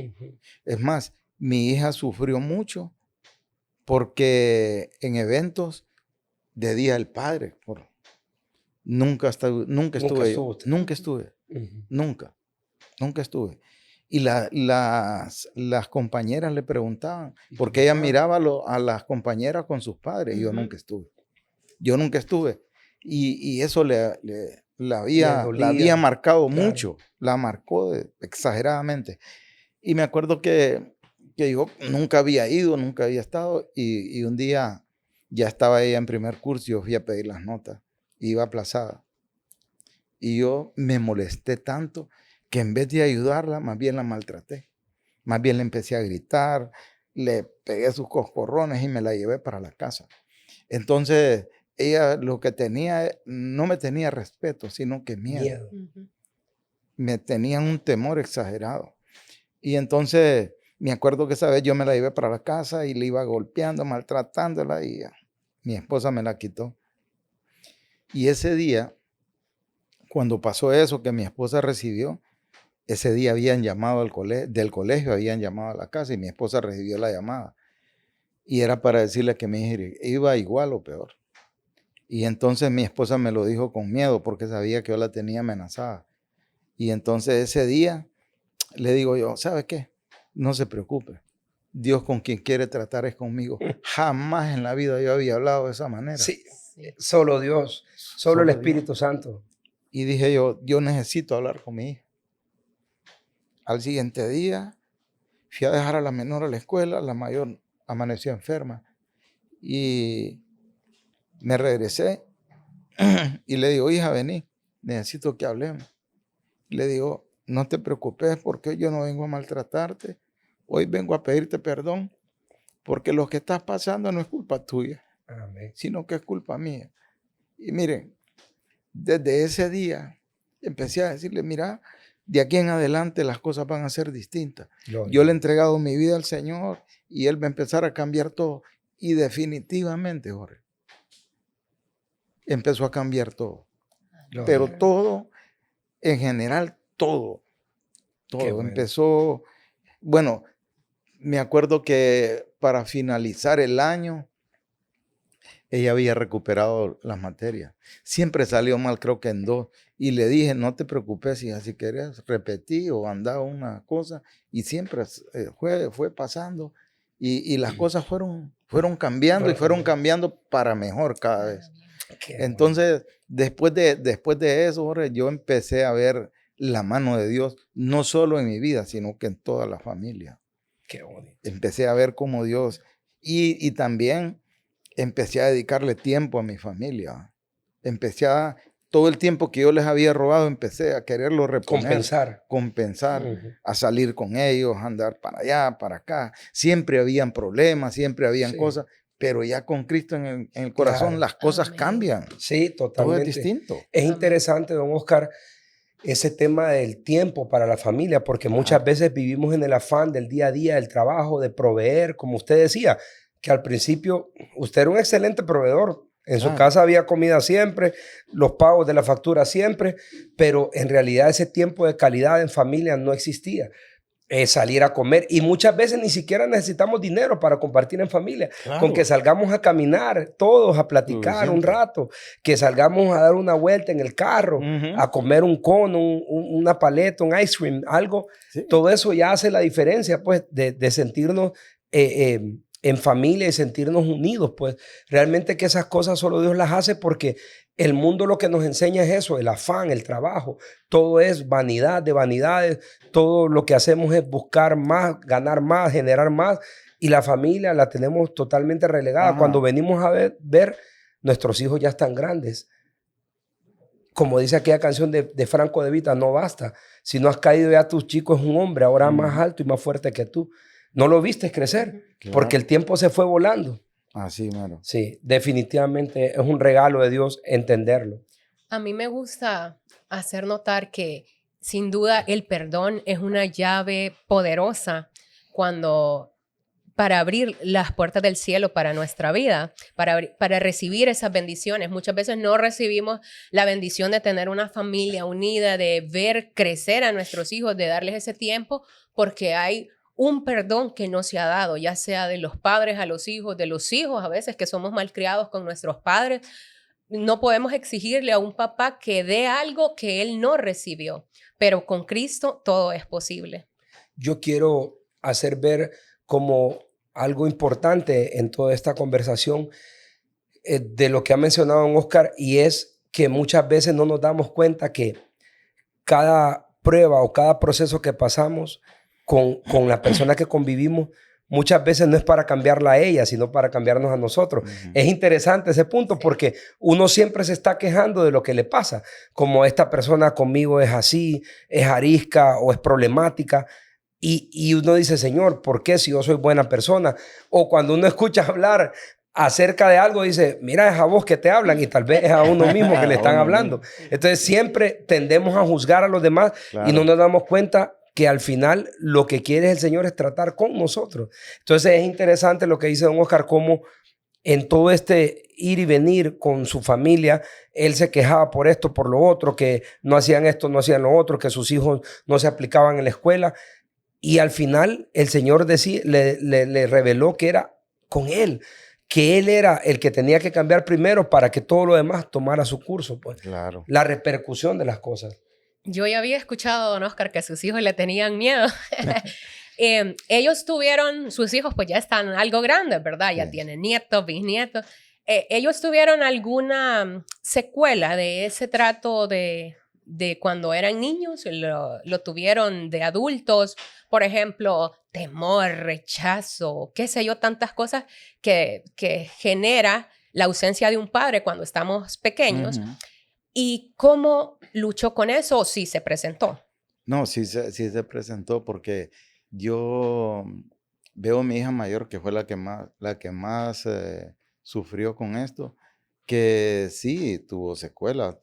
Es más, mi hija sufrió mucho porque en eventos de Día del Padre, nunca estuve. Nunca, nunca estuve. Y las compañeras le preguntaban, porque ella miraba a las compañeras con sus padres, y yo nunca estuve. Yo nunca estuve. Y eso la había marcado mucho, la marcó exageradamente. Y me acuerdo que yo nunca había ido, nunca había estado, y un día ya estaba ella en primer curso, yo fui a pedir las notas, iba aplazada. Y yo me molesté tanto que en vez de ayudarla, más bien la maltraté. Más bien le empecé a gritar, le pegué sus coscorrones y me la llevé para la casa. Entonces, ella lo que tenía, no me tenía respeto, sino que miedo. Me tenía un temor exagerado. Y entonces, me acuerdo que esa vez yo me la llevé para la casa y le iba golpeando, maltratándola, y mi esposa me la quitó. Y ese día, cuando pasó eso que mi esposa recibió, ese día habían llamado del colegio, habían llamado a la casa y mi esposa recibió la llamada. Y era para decirle que mi hija iba igual o peor. Y entonces mi esposa me lo dijo con miedo porque sabía que yo la tenía amenazada. Y entonces ese día le digo yo, ¿sabe qué? No se preocupe. Dios con quien quiere tratar es conmigo. Jamás en la vida yo había hablado de esa manera. Sí, solo Dios, solo el Espíritu Santo. Y dije yo necesito hablar con mi hija. Al siguiente día fui a dejar a la menor a la escuela, la mayor amaneció enferma. Y me regresé y le digo, hija, vení, necesito que hablemos. Le digo, no te preocupes porque yo no vengo a maltratarte. Hoy vengo a pedirte perdón porque lo que estás pasando no es culpa tuya, sino que es culpa mía. Y miren, desde ese día empecé a decirle, mira, de aquí en adelante las cosas van a ser distintas. Yo le he entregado mi vida al Señor y Él va a empezar a cambiar todo. Y definitivamente, Jorge, empezó a cambiar todo. Pero todo, en general, todo. Bueno. Empezó, bueno, me acuerdo que para finalizar el año, ella había recuperado las materias. Siempre salió mal, creo que en 2. Y le dije, no te preocupes, hija, si querías repetir o andar una cosa. Y siempre fue pasando. Y las cosas fueron cambiando y fueron cambiando para mejor cada vez. Entonces, después de eso, Jorge, yo empecé a ver la mano de Dios, no solo en mi vida, sino que en toda la familia. Qué bonito. Empecé a ver cómo Dios, y también empecé a dedicarle tiempo a mi familia. Todo el tiempo que yo les había robado, empecé a quererlo reponer. Compensar, a salir con ellos, a andar para allá, para acá. Siempre habían problemas, siempre habían cosas, pero ya con Cristo en el corazón las cosas cambian. Sí, totalmente. Todo es distinto. Es interesante, don Oscar, ese tema del tiempo para la familia, porque muchas veces vivimos en el afán del día a día, del trabajo, de proveer, como usted decía, que al principio usted era un excelente proveedor. En su casa había comida siempre, los pagos de la factura siempre, pero en realidad ese tiempo de calidad en familia no existía. Salir a comer, y muchas veces ni siquiera necesitamos dinero para compartir en familia. Con que salgamos a caminar todos, a platicar un rato, que salgamos a dar una vuelta en el carro, a comer un cono, una paleta, un ice cream, algo, todo eso ya hace la diferencia, pues, de sentirnos en familia y sentirnos unidos. Pues realmente que esas cosas solo Dios las hace, porque el mundo lo que nos enseña es eso, el afán, el trabajo. Todo es vanidad de vanidades. Todo lo que hacemos es buscar más, ganar más, generar más. Y la familia la tenemos totalmente relegada. Cuando venimos a ver, nuestros hijos ya están grandes. Como dice aquella canción de Franco De Vita, no basta. Si no has caído ya, tu chico es un hombre, ahora más alto y más fuerte que tú. No lo viste crecer, porque el tiempo se fue volando. Así, mano. Sí, definitivamente es un regalo de Dios entenderlo. A mí me gusta hacer notar que sin duda el perdón es una llave poderosa para abrir las puertas del cielo para nuestra vida, para recibir esas bendiciones. Muchas veces no recibimos la bendición de tener una familia unida, de ver crecer a nuestros hijos, de darles ese tiempo, porque hay un perdón que no se ha dado, ya sea de los padres a los hijos, de los hijos a veces que somos malcriados con nuestros padres. no podemos exigirle a un papá que dé algo que él no recibió, pero con Cristo todo es posible. Yo quiero hacer ver como algo importante en toda esta conversación de lo que ha mencionado don Oscar, y es que muchas veces no nos damos cuenta que cada prueba o cada proceso que pasamos con la persona que convivimos, muchas veces no es para cambiarla a ella, sino para cambiarnos a nosotros. Es interesante ese punto porque uno siempre se está quejando de lo que le pasa, como esta persona conmigo es así, es arisca o es problemática. Y uno dice, Señor, ¿por qué si yo soy buena persona? O cuando uno escucha hablar acerca de algo, dice, mira, es a vos que te hablan y tal vez es a uno mismo que le están hablando. Entonces siempre tendemos a juzgar a los demás y no nos damos cuenta que al final lo que quiere el Señor es tratar con nosotros. Entonces es interesante lo que dice don Oscar, cómo en todo este ir y venir con su familia, él se quejaba por esto, por lo otro, que no hacían esto, no hacían lo otro, que sus hijos no se aplicaban en la escuela. Y al final el Señor le reveló que era con él, que él era el que tenía que cambiar primero para que todo lo demás tomara su curso. Pues. Claro. La repercusión de las cosas. Yo ya había escuchado a don Oscar que sus hijos le tenían miedo. Ellos tuvieron, sus hijos pues ya están algo grandes, ¿verdad? Ya tienen nietos, bisnietos. ¿Ellos tuvieron alguna secuela de ese trato de cuando eran niños? ¿Lo tuvieron de adultos? Por ejemplo, temor, rechazo, qué sé yo, tantas cosas que genera la ausencia de un padre cuando estamos pequeños. ¿Y cómo luchó con eso o sí se presentó? No, sí se presentó porque yo veo a mi hija mayor, que fue la que más sufrió con esto, que sí tuvo secuelas,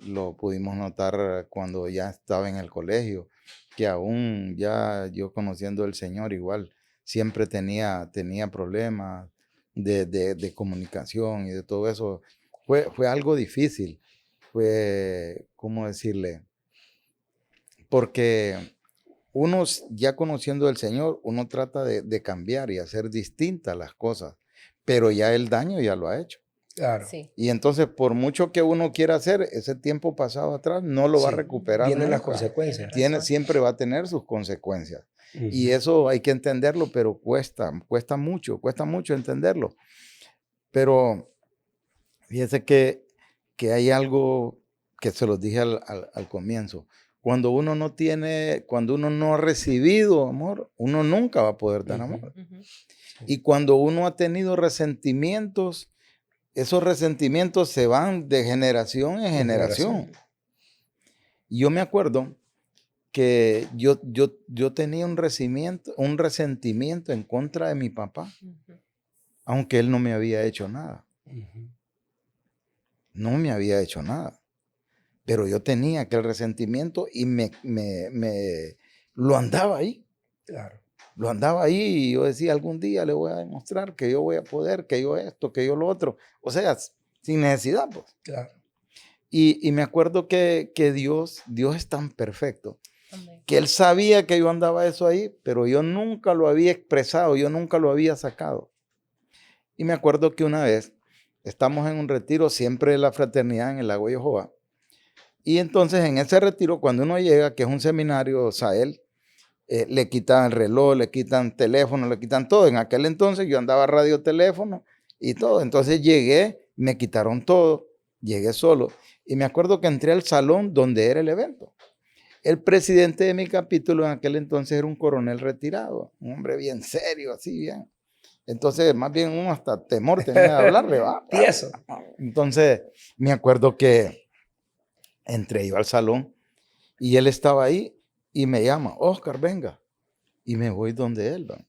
lo pudimos notar cuando ya estaba en el colegio, que aún ya yo conociendo al Señor igual, siempre tenía problemas de comunicación y de todo eso. Fue algo difícil, ¿cómo decirle? Porque uno ya conociendo al Señor, uno trata de cambiar y hacer distintas las cosas, pero ya el daño ya lo ha hecho. Claro. Sí. Y entonces, por mucho que uno quiera hacer, ese tiempo pasado atrás no lo va a recuperar. Vienen las nunca. consecuencias. Siempre va a tener sus consecuencias. Y eso hay que entenderlo, pero cuesta mucho entenderlo. Pero fíjese que hay algo que se los dije al comienzo. Cuando uno no ha recibido amor, uno nunca va a poder dar amor. Y cuando uno ha tenido resentimientos, esos resentimientos se van de generación en generación. Y yo me acuerdo que yo tenía un resentimiento en contra de mi papá, aunque él no me había hecho nada. No me había hecho nada. Pero yo tenía aquel resentimiento y lo andaba ahí. Claro. Lo andaba ahí y yo decía, algún día le voy a demostrar que yo voy a poder, que yo esto, que yo lo otro. O sea, sin necesidad, pues. Claro. Y me acuerdo que Dios es tan perfecto, Amén, que Él sabía que yo andaba eso ahí, pero yo nunca lo había expresado, yo nunca lo había sacado. Y me acuerdo que una vez estamos en un retiro, siempre de la fraternidad en el Lago de Jehová. Y entonces en ese retiro, cuando uno llega, que es un seminario Sahel, le quitan el reloj, le quitan teléfono, le quitan todo. En aquel entonces yo andaba radio, teléfono y todo. Entonces llegué, me quitaron todo, llegué solo. Y me acuerdo que entré al salón donde era el evento. El presidente de mi capítulo en aquel entonces era un coronel retirado, un hombre bien serio, así bien. Entonces, más bien uno hasta temor tenía de hablarle, ¿va? Tieso. Entonces, me acuerdo que entré yo al salón y él estaba ahí y me llama, Oscar, venga. Y me voy donde él, ¿va?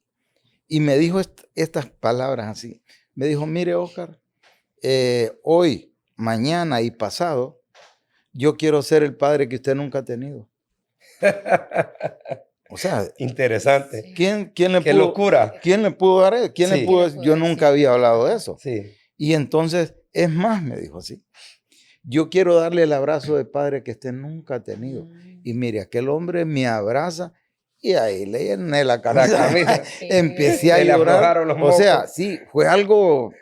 Y me dijo estas palabras así. Me dijo, mire, Oscar, hoy, mañana y pasado, yo quiero ser el padre que usted nunca ha tenido. O sea, interesante. ¿quién le Qué pudo, locura. ¿quién le pudo dar eso? ¿Quién le pudo? Yo nunca había hablado de eso. Sí. Y entonces, es más, me dijo así. Yo quiero darle el abrazo de padre que usted nunca ha tenido. Y mire, aquel hombre me abraza y ahí le llené la camisa. camisa. Empecé a Le llorar. aflojaron los O sea, mocos. sí, fue algo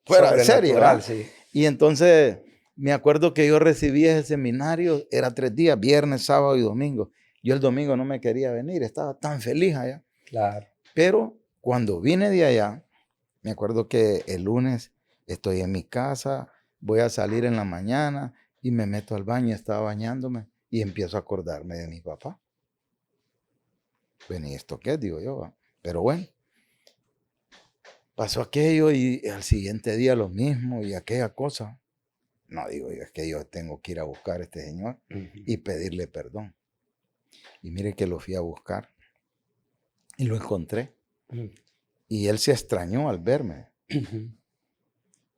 fuera de serie, Sobrenatural, ¿verdad? sí. Y entonces me acuerdo que yo recibí ese seminario, era 3 días, viernes, sábado y domingo. Yo el domingo no me quería venir, estaba tan feliz allá. Claro. Pero cuando vine de allá, me acuerdo que el lunes estoy en mi casa, voy a salir en la mañana y me meto al baño, estaba bañándome y empiezo a acordarme de mi papá. Bueno, ¿y esto qué? Digo yo, ¿va? Pero bueno, pasó aquello y al siguiente día lo mismo y aquella cosa. No, digo yo, es que yo tengo que ir a buscar a este señor y pedirle perdón. Y mire que lo fui a buscar y lo encontré. Y él se extrañó al verme.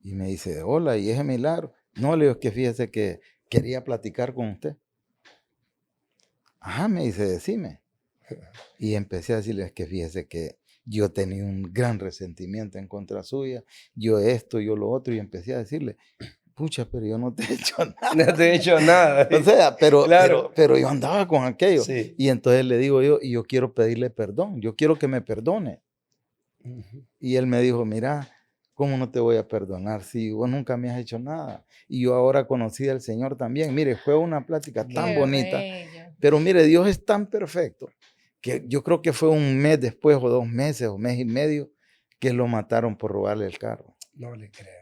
Y me dice, hola, ¿y ese milagro? No, le digo, es que fíjese que quería platicar con usted. Ajá, me dice, decime. Y empecé a decirle, es que fíjese que yo tenía un gran resentimiento en contra suya, yo esto, yo lo otro, y empecé a decirle, pucha, pero yo no te he hecho nada. No te he hecho nada. O sea, Claro. pero yo andaba con aquello. Sí. Y entonces le digo yo, y yo quiero pedirle perdón, yo quiero que me perdone. Y él me dijo, mira, ¿cómo no te voy a perdonar si vos nunca me has hecho nada? Y yo ahora conocí al Señor también. Mire, fue una plática tan Qué bonita. bello. Pero mire, Dios es tan perfecto que yo creo que fue un mes después o 2 meses o mes y medio que lo mataron por robarle el carro. No le creo.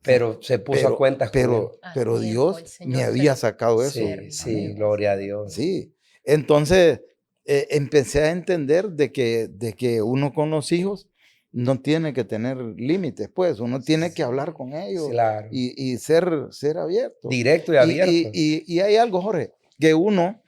Pero se puso a cuentas con él. Pero A tiempo, Dios el Señor me se había lo sacado eso. Sí, sí, Amén. gloria a Dios. Sí. Entonces empecé a entender de que uno con los hijos no tiene que tener límites, pues uno tiene que hablar con ellos Claro. y ser abierto. Directo y abierto. Y hay algo, Jorge, que uno,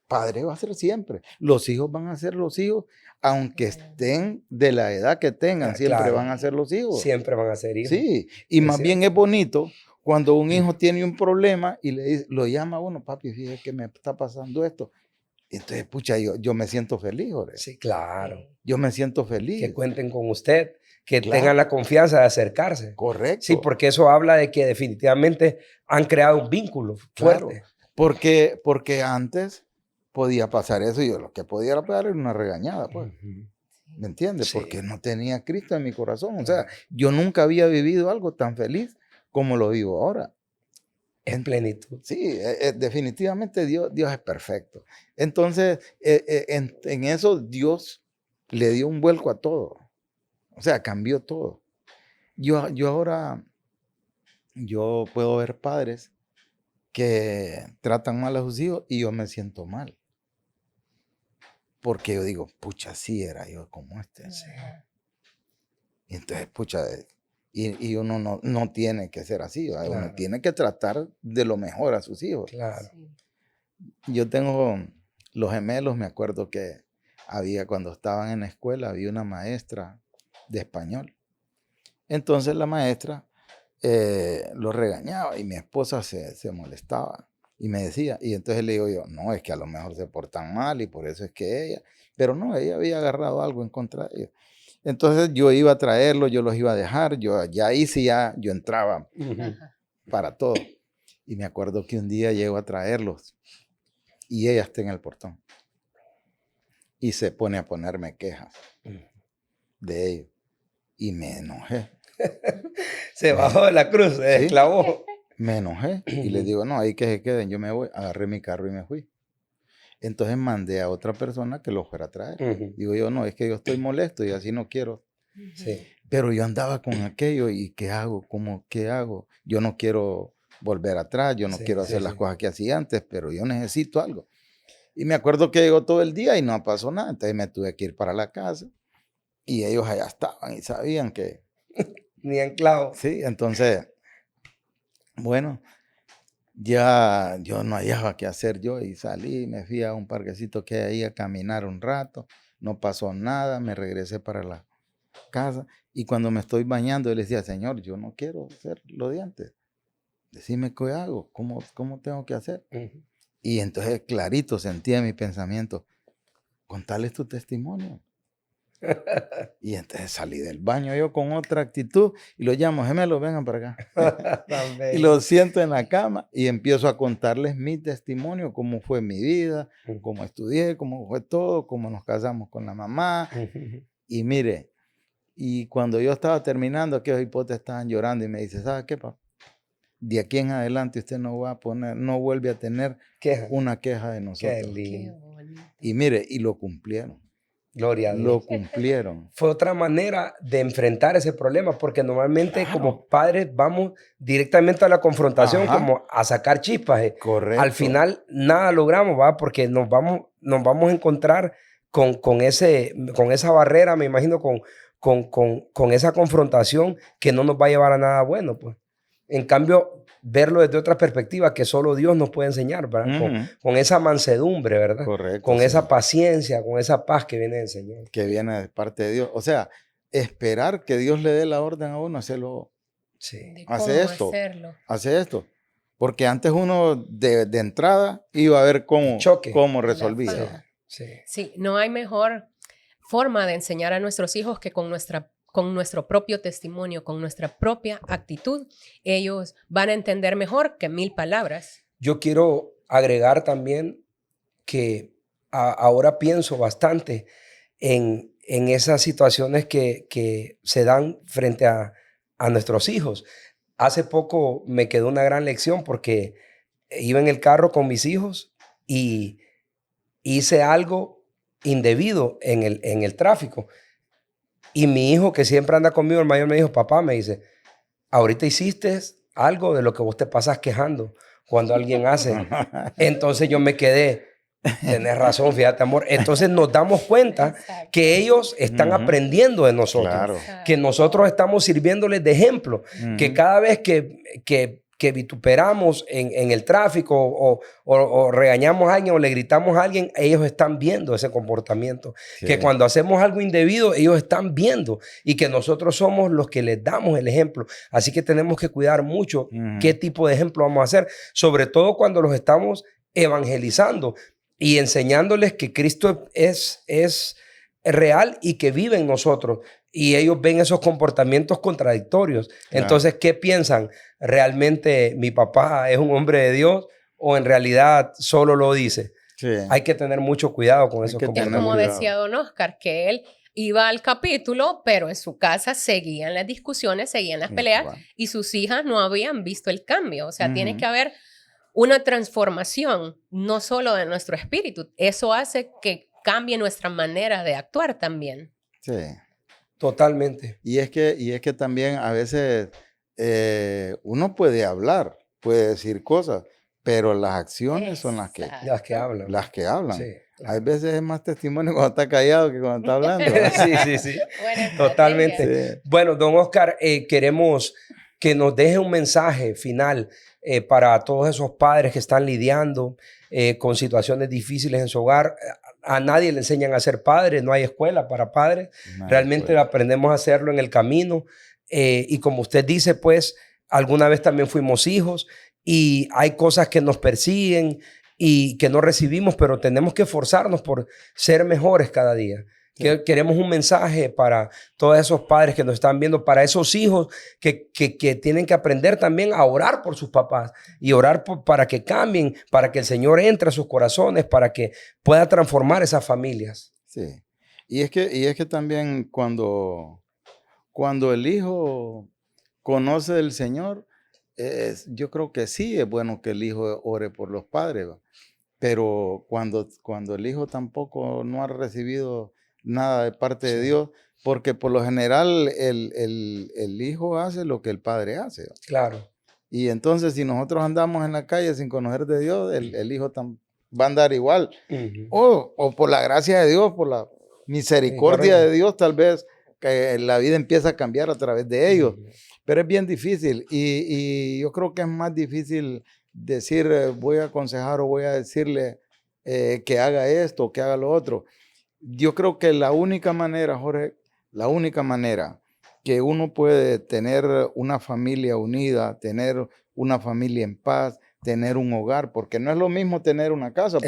padre va a ser siempre. Los hijos van a ser los hijos, aunque estén de la edad que tengan, siempre Claro. van a ser los hijos. Siempre van a ser hijos. Sí, y Es más bien cierto. es bonito cuando un hijo tiene un problema y lo llama a uno, papi, fíjate que me está pasando esto. Entonces, pucha, yo me siento feliz, Jorge. Sí, claro. Yo me siento feliz. Que cuenten con usted, que Claro. tengan la confianza de acercarse. Correcto. Sí, porque eso habla de que definitivamente han creado un vínculo fuerte. Claro, porque antes podía pasar eso y yo lo que podía pasar era una regañada, pues. ¿Me entiendes? Sí. Porque no tenía a Cristo en mi corazón. O sea, yo nunca había vivido algo tan feliz como lo vivo ahora. En plenitud. Sí, definitivamente Dios es perfecto. Entonces, en eso Dios le dio un vuelco a todo. O sea, cambió todo. Yo ahora, yo puedo ver padres que tratan mal a sus hijos y yo me siento mal. Porque yo digo, pucha, sí era yo como este. Sí. Y entonces, pucha, y uno no tiene que ser así. Claro. Uno tiene que tratar de lo mejor a sus hijos. Claro. Yo tengo los gemelos, me acuerdo que cuando estaban en la escuela, había una maestra de español. Entonces la maestra los regañaba y mi esposa se molestaba y me decía, y entonces le digo yo, no, es que a lo mejor se portan mal y por eso es que ella, pero no, ella había agarrado algo en contra de ellos. Entonces yo iba a traerlos, yo los iba a dejar, yo entraba para todo. Y me acuerdo que un día llego a traerlos y ella está en el portón y se pone a ponerme quejas de ellos y me enojé. Se bajó de la cruz, se esclavó. Me enojé y le digo, no, ahí que se queden, yo me voy. Agarré mi carro y me fui. Entonces mandé a otra persona que lo fuera a traer. Digo yo, no, es que yo estoy molesto y así no quiero. Sí. Pero yo andaba con aquello y ¿qué hago? ¿Qué hago? Yo no quiero volver atrás, yo no quiero hacer las cosas que hacía antes, pero yo necesito algo. Y me acuerdo que llegó todo el día y no pasó nada. Entonces me tuve que ir para la casa y ellos allá estaban y sabían que... Ni en clavo. Sí, entonces, bueno, ya yo no hallaba qué hacer yo y salí, me fui a un parquecito que hay ahí a caminar un rato, no pasó nada, me regresé para la casa y cuando me estoy bañando yo le decía, Señor, yo no quiero hacer lo de antes, decime qué hago, cómo tengo que hacer. Y entonces clarito sentía mi pensamiento, contarles tu testimonio. Y entonces salí del baño yo con otra actitud y lo llamo, gemelos, vengan para acá. Y lo siento en la cama y empiezo a contarles mi testimonio, cómo fue mi vida, cómo estudié, cómo fue todo, cómo nos casamos con la mamá. Y mire, Y cuando yo estaba terminando, aquellos hipotes estaban llorando y me dice, ¿sabe qué, papá? De aquí en adelante usted no va a poner, no vuelve a tener Qué, una queja de qué nosotros. Qué lindo. bonito. Y mire, y lo cumplieron. Gloria a Dios. Lo cumplieron. Fue otra manera de enfrentar ese problema, porque normalmente Claro. como padres vamos directamente a la confrontación, Ajá. como a sacar chispas. Correcto. Al final nada logramos, ¿va? Porque nos vamos a encontrar con esa barrera, me imagino, con esa confrontación que no nos va a llevar a nada bueno, pues. En cambio, verlo desde otra perspectiva que solo Dios nos puede enseñar, ¿verdad? Con esa mansedumbre, ¿verdad? Correcto. Con sí. esa paciencia, con esa paz que viene del Señor. Que viene de parte de Dios. O sea, esperar que Dios le dé la orden a uno, hacerlo. Sí. De Hace cómo esto. hacerlo. Hace esto. Porque antes uno de entrada iba a ver Choque. cómo La resolvía. falla. Sí. Sí, no hay mejor forma de enseñar a nuestros hijos que con nuestro propio testimonio, con nuestra propia actitud. Ellos van a entender mejor que 1000 palabras. Yo quiero agregar también que ahora pienso bastante en esas situaciones que se dan frente a nuestros hijos. Hace poco me quedó una gran lección porque iba en el carro con mis hijos y hice algo indebido en el tráfico. Y mi hijo, que siempre anda conmigo, el mayor, me dijo, papá, me dice, ahorita hiciste algo de lo que vos te pasas quejando cuando alguien hace. Entonces yo me quedé, tenés razón, fíjate, amor. Entonces nos damos cuenta que ellos están aprendiendo de nosotros, Claro. que nosotros estamos sirviéndoles de ejemplo, que cada vez que vituperamos en el tráfico o regañamos a alguien o le gritamos a alguien, ellos están viendo ese comportamiento. Sí. Que cuando hacemos algo indebido, ellos están viendo y que nosotros somos los que les damos el ejemplo. Así que tenemos que cuidar mucho qué tipo de ejemplo vamos a hacer, sobre todo cuando los estamos evangelizando y enseñándoles que Cristo es real y que vive en nosotros. Y ellos ven esos comportamientos contradictorios. Claro. Entonces, ¿qué piensan? ¿Realmente mi papá es un hombre de Dios o en realidad solo lo dice? Sí. Hay que tener mucho cuidado con esos comportamientos. Es como decía don Oscar, que él iba al capítulo, pero en su casa seguían las discusiones, seguían las peleas y sus hijas no habían visto el cambio. O sea, tiene que haber una transformación, no solo de nuestro espíritu. Eso hace que cambie nuestra manera de actuar también. Sí. Totalmente. Y es que también a veces uno puede hablar, puede decir cosas, pero las acciones son las que hablan. Las que hablan. Sí, claro. Hay veces es más testimonio cuando está callado que cuando está hablando. Sí. Totalmente. Sí. Bueno, don Oscar, queremos que nos deje un mensaje final para todos esos padres que están lidiando con situaciones difíciles en su hogar. A nadie le enseñan a ser padre, no hay escuela para padres. Realmente aprendemos a hacerlo en el camino. Y como usted dice, pues, alguna vez también fuimos hijos y hay cosas que nos persiguen y que no recibimos, pero tenemos que esforzarnos por ser mejores cada día. Sí. Queremos un mensaje para todos esos padres que nos están viendo, para esos hijos que tienen que aprender también a orar por sus papás y orar para que cambien, para que el Señor entre a sus corazones, para que pueda transformar esas familias. Sí, y es que también cuando el hijo conoce del Señor, yo creo que sí es bueno que el hijo ore por los padres, ¿va? Pero cuando el hijo tampoco no ha recibido nada de parte de Dios, porque por lo general el hijo hace lo que el padre hace. Claro. Y entonces si nosotros andamos en la calle sin conocer de Dios, el hijo va a andar igual. O por la gracia de Dios, por la misericordia de Dios, tal vez que la vida empieza a cambiar a través de ellos. Pero es bien difícil y yo creo que es más difícil decir voy a aconsejar o voy a decirle que haga esto o que haga lo otro. Yo creo que la única manera, Jorge, la única manera que uno puede tener una familia unida, tener una familia en paz, tener un hogar, porque no es lo mismo tener una casa,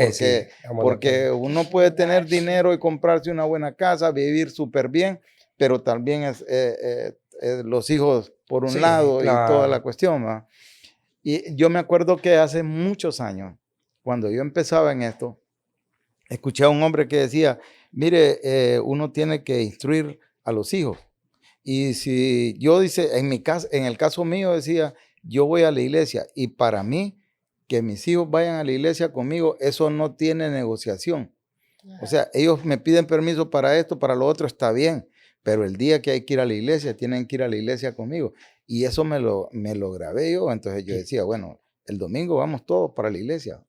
porque uno puede tener dinero y comprarse una buena casa, vivir súper bien, pero también los hijos por un lado y toda la cuestión, ¿va? Y yo me acuerdo que hace muchos años, cuando yo empezaba en esto, escuché a un hombre que decía, mire, uno tiene que instruir a los hijos. Y si yo dice, en mi caso, en el caso mío decía, yo voy a la iglesia y para mí, que mis hijos vayan a la iglesia conmigo, eso no tiene negociación. O sea, ellos me piden permiso para esto, para lo otro, está bien, pero el día que hay que ir a la iglesia, tienen que ir a la iglesia conmigo. Y eso me lo grabé yo, entonces yo decía, bueno, el domingo vamos todos para la iglesia,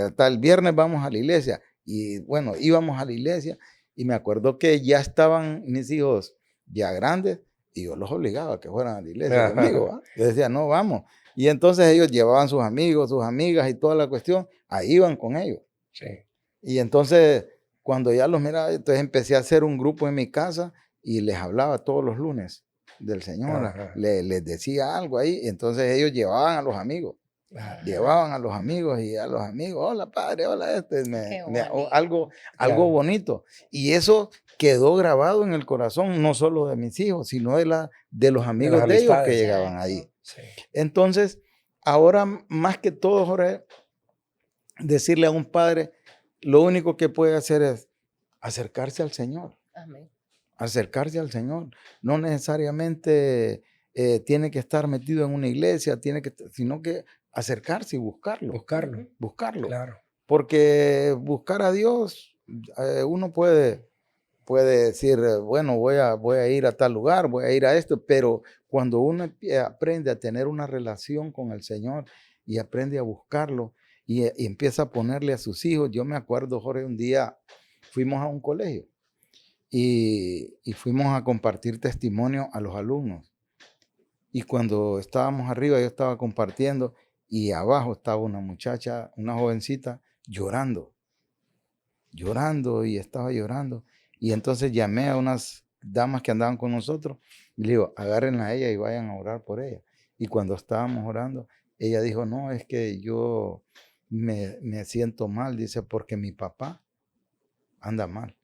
hasta el viernes vamos a la iglesia. Y bueno, íbamos a la iglesia y me acuerdo que ya estaban mis hijos ya grandes y yo los obligaba a que fueran a la iglesia conmigo. ¿Va? Yo decía, no, vamos. Y entonces ellos llevaban sus amigos, sus amigas y toda la cuestión, ahí iban con ellos. Sí. Y entonces, cuando ya los miraba, entonces empecé a hacer un grupo en mi casa y les hablaba todos los lunes del Señor. Les decía algo ahí. Y entonces ellos llevaban a los amigos. Llevaban a los amigos y a los amigos, hola padre, hola algo bonito. Y eso quedó grabado en el corazón, no solo de mis hijos, sino de los amigos de ellos que llegaban ahí. Sí. Entonces, ahora más que todo, Jorge, decirle a un padre, lo único que puede hacer es acercarse al Señor. Amén. Acercarse al Señor. No necesariamente tiene que estar metido en una iglesia, sino que acercarse y buscarlo. Buscarlo. Claro. Porque buscar a Dios, uno puede decir, bueno, voy a ir a tal lugar, voy a ir a esto, pero cuando uno aprende a tener una relación con el Señor y aprende a buscarlo y empieza a ponerle a sus hijos. Yo me acuerdo, Jorge, un día fuimos a un colegio y fuimos a compartir testimonio a los alumnos. Y cuando estábamos arriba, yo estaba compartiendo y abajo estaba una muchacha, una jovencita, llorando y estaba llorando. Y entonces llamé a unas damas que andaban con nosotros y le digo, agárrenla a ella y vayan a orar por ella. Y cuando estábamos orando, ella dijo, no, es que yo me siento mal, dice, porque mi papá anda mal.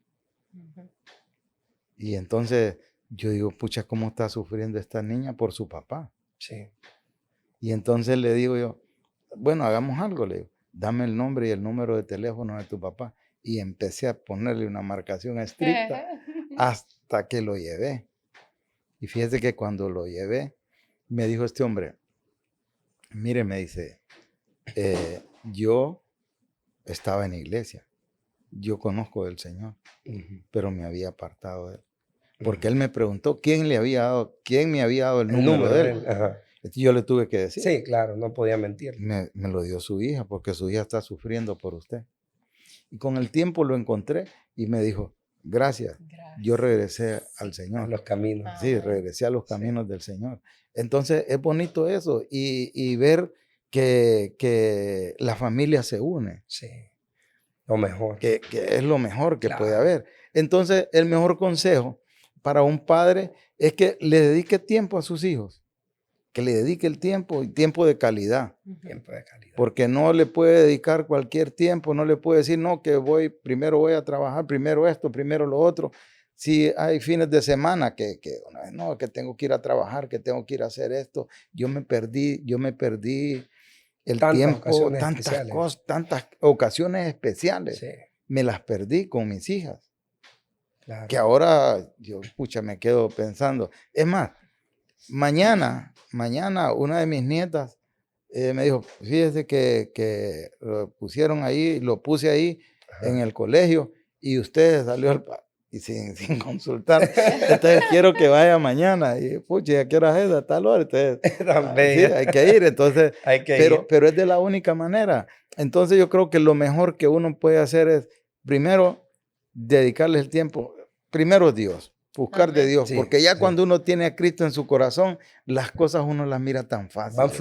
Y entonces yo digo, pucha, ¿cómo está sufriendo esta niña por su papá? Sí. Y entonces le digo yo, bueno, hagamos algo, le digo, dame el nombre y el número de teléfono de tu papá. Y empecé a ponerle una marcación estricta hasta que lo llevé. Y fíjese que cuando lo llevé, me dijo este hombre, mire, me dice, yo estaba en la iglesia, yo conozco del Señor, pero me había apartado de él. Porque él me preguntó quién me había dado el número de él. Yo le tuve que decir. Sí, claro, no podía mentir. Me lo dio su hija, porque su hija está sufriendo por usted. Y con el tiempo lo encontré y me dijo, gracias. Yo regresé al Señor. A los caminos. Sí, regresé a los caminos del Señor. Entonces es bonito eso y ver que la familia se une. Sí, lo mejor. Que es lo mejor que puede haber. Entonces el mejor consejo para un padre es que le dedique tiempo a sus hijos. Que le dedique el tiempo y tiempo de calidad. Tiempo de calidad. Porque no le puede dedicar cualquier tiempo, no le puede decir, no, que primero voy a trabajar, primero esto, primero lo otro. Si hay fines de semana que no, que tengo que ir a trabajar, que tengo que ir a hacer esto, yo me perdí el tiempo, tantas ocasiones especiales. Sí. Me las perdí con mis hijas. Claro. Que ahora yo, me quedo pensando. Es más, mañana una de mis nietas me dijo, fíjese que lo pusieron ahí, lo puse ahí en el colegio y usted salió y sin consultar. Entonces quiero que vaya mañana. Y pucha, ¿a qué hora es? A tal hora. Entonces, sí, hay que ir. Entonces, pero es de la única manera. Entonces yo creo que lo mejor que uno puede hacer es, primero, dedicarle el tiempo. Primero Dios. Buscar de Dios, porque ya cuando uno tiene a Cristo en su corazón, las cosas uno las mira tan fácil. Van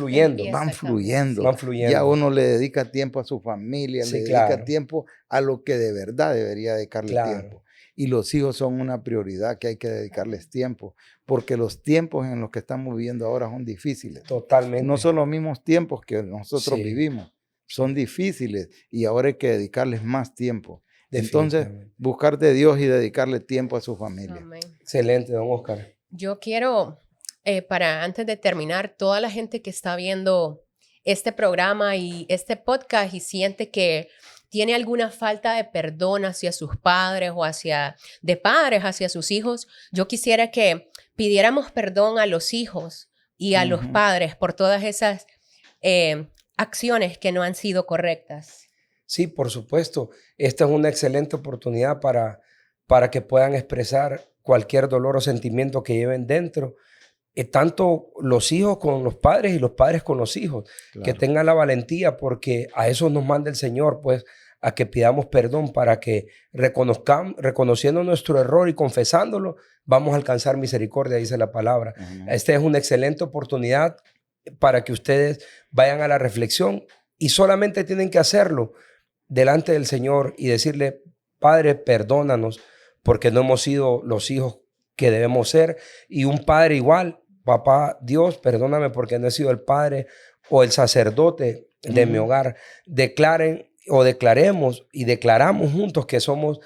fluyendo. Ya uno le dedica tiempo a su familia, le dedica tiempo a lo que de verdad debería dedicarle tiempo. Y los hijos son una prioridad que hay que dedicarles tiempo, porque los tiempos en los que estamos viviendo ahora son difíciles. Totalmente. No son los mismos tiempos que nosotros vivimos, son difíciles y ahora hay que dedicarles más tiempo. Entonces, buscar de Dios y dedicarle tiempo a su familia. Amén. Excelente, don Oscar. Yo quiero, antes de terminar, toda la gente que está viendo este programa y este podcast y siente que tiene alguna falta de perdón hacia sus padres o de padres hacia sus hijos, yo quisiera que pidiéramos perdón a los hijos y a los padres por todas esas acciones que no han sido correctas. Sí, por supuesto. Esta es una excelente oportunidad para que puedan expresar cualquier dolor o sentimiento que lleven dentro. Tanto los hijos con los padres y los padres con los hijos. Claro. Que tengan la valentía, porque a eso nos manda el Señor, pues, a que pidamos perdón para que reconociendo nuestro error y confesándolo, vamos a alcanzar misericordia, dice la palabra. Esta es una excelente oportunidad para que ustedes vayan a la reflexión y solamente tienen que hacerlo delante del Señor y decirle: Padre, perdónanos porque no hemos sido los hijos que debemos ser. Y un padre igual: papá Dios, perdóname porque no he sido el padre o el sacerdote de mi hogar. Declaremos y declaramos juntos que somos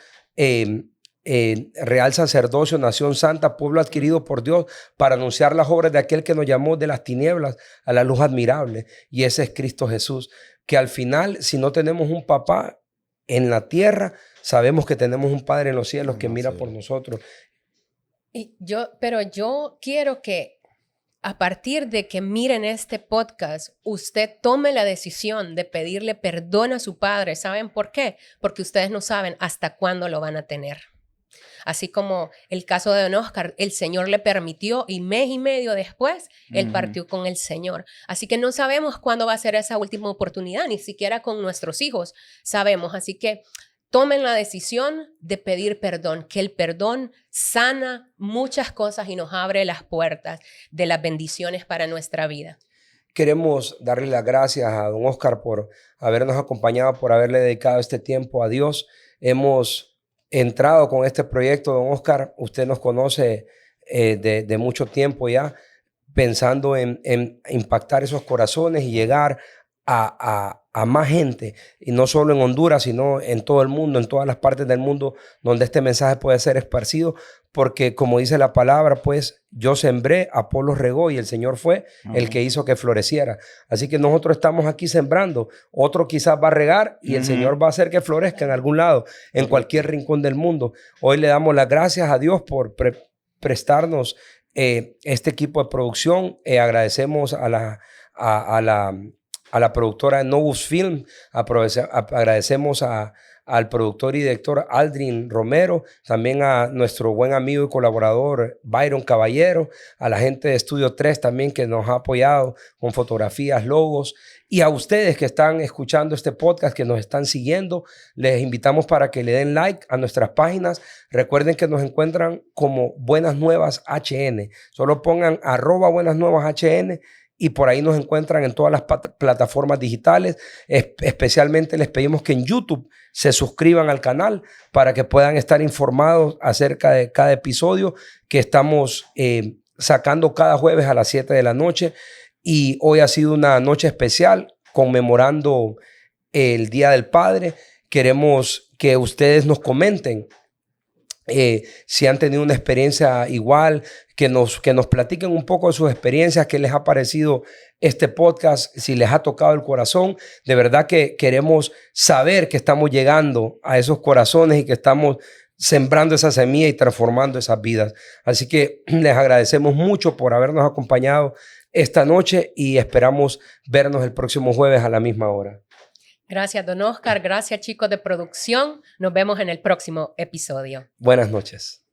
real sacerdocio, nación santa, pueblo adquirido por Dios, para anunciar las obras de aquel que nos llamó de las tinieblas a la luz admirable. Y ese es Cristo Jesús, que al final, si no tenemos un papá en la tierra, sabemos que tenemos un Padre en los cielos que mira por nosotros. Pero yo quiero que a partir de que miren este podcast, usted tome la decisión de pedirle perdón a su padre. ¿Saben por qué? Porque ustedes no saben hasta cuándo lo van a tener. Así como el caso de don Oscar, el Señor le permitió y mes y medio después, él partió con el Señor. Así que no sabemos cuándo va a ser esa última oportunidad, ni siquiera con nuestros hijos sabemos. Así que tomen la decisión de pedir perdón, que el perdón sana muchas cosas y nos abre las puertas de las bendiciones para nuestra vida. Queremos darle las gracias a don Oscar por habernos acompañado, por haberle dedicado este tiempo a Dios. Hemos entrado con este proyecto, don Oscar. Usted nos conoce de mucho tiempo ya, pensando en impactar esos corazones y llegar a más gente, y no solo en Honduras, sino en todo el mundo, en todas las partes del mundo donde este mensaje puede ser esparcido, porque como dice la palabra, pues yo sembré, Apolos regó y el Señor fue el que hizo que floreciera. Así que nosotros estamos aquí sembrando, otro quizás va a regar y el Señor va a hacer que florezca en algún lado, en cualquier rincón del mundo. Hoy le damos las gracias a Dios por prestarnos este equipo de producción. Agradecemos a la productora de Novus Film, agradecemos al productor y director Aldrin Romero, también a nuestro buen amigo y colaborador Byron Caballero, a la gente de Estudio 3 también que nos ha apoyado con fotografías, logos, y a ustedes que están escuchando este podcast, que nos están siguiendo. Les invitamos para que le den like a nuestras páginas. Recuerden que nos encuentran como Buenas Nuevas HN. Solo pongan @Buenas Nuevas HN y por ahí nos encuentran en todas las plataformas digitales. Especialmente les pedimos que en YouTube se suscriban al canal para que puedan estar informados acerca de cada episodio que estamos sacando cada jueves a las 7 de la noche. Y hoy ha sido una noche especial conmemorando el Día del Padre. Queremos que ustedes nos comenten si han tenido una experiencia igual, que nos platiquen un poco de sus experiencias, qué les ha parecido este podcast, si les ha tocado el corazón. De verdad que queremos saber que estamos llegando a esos corazones y que estamos sembrando esa semilla y transformando esas vidas. Así que les agradecemos mucho por habernos acompañado esta noche y esperamos vernos el próximo jueves a la misma hora. Gracias, don Oscar. Gracias, chicos de producción. Nos vemos en el próximo episodio. Buenas noches.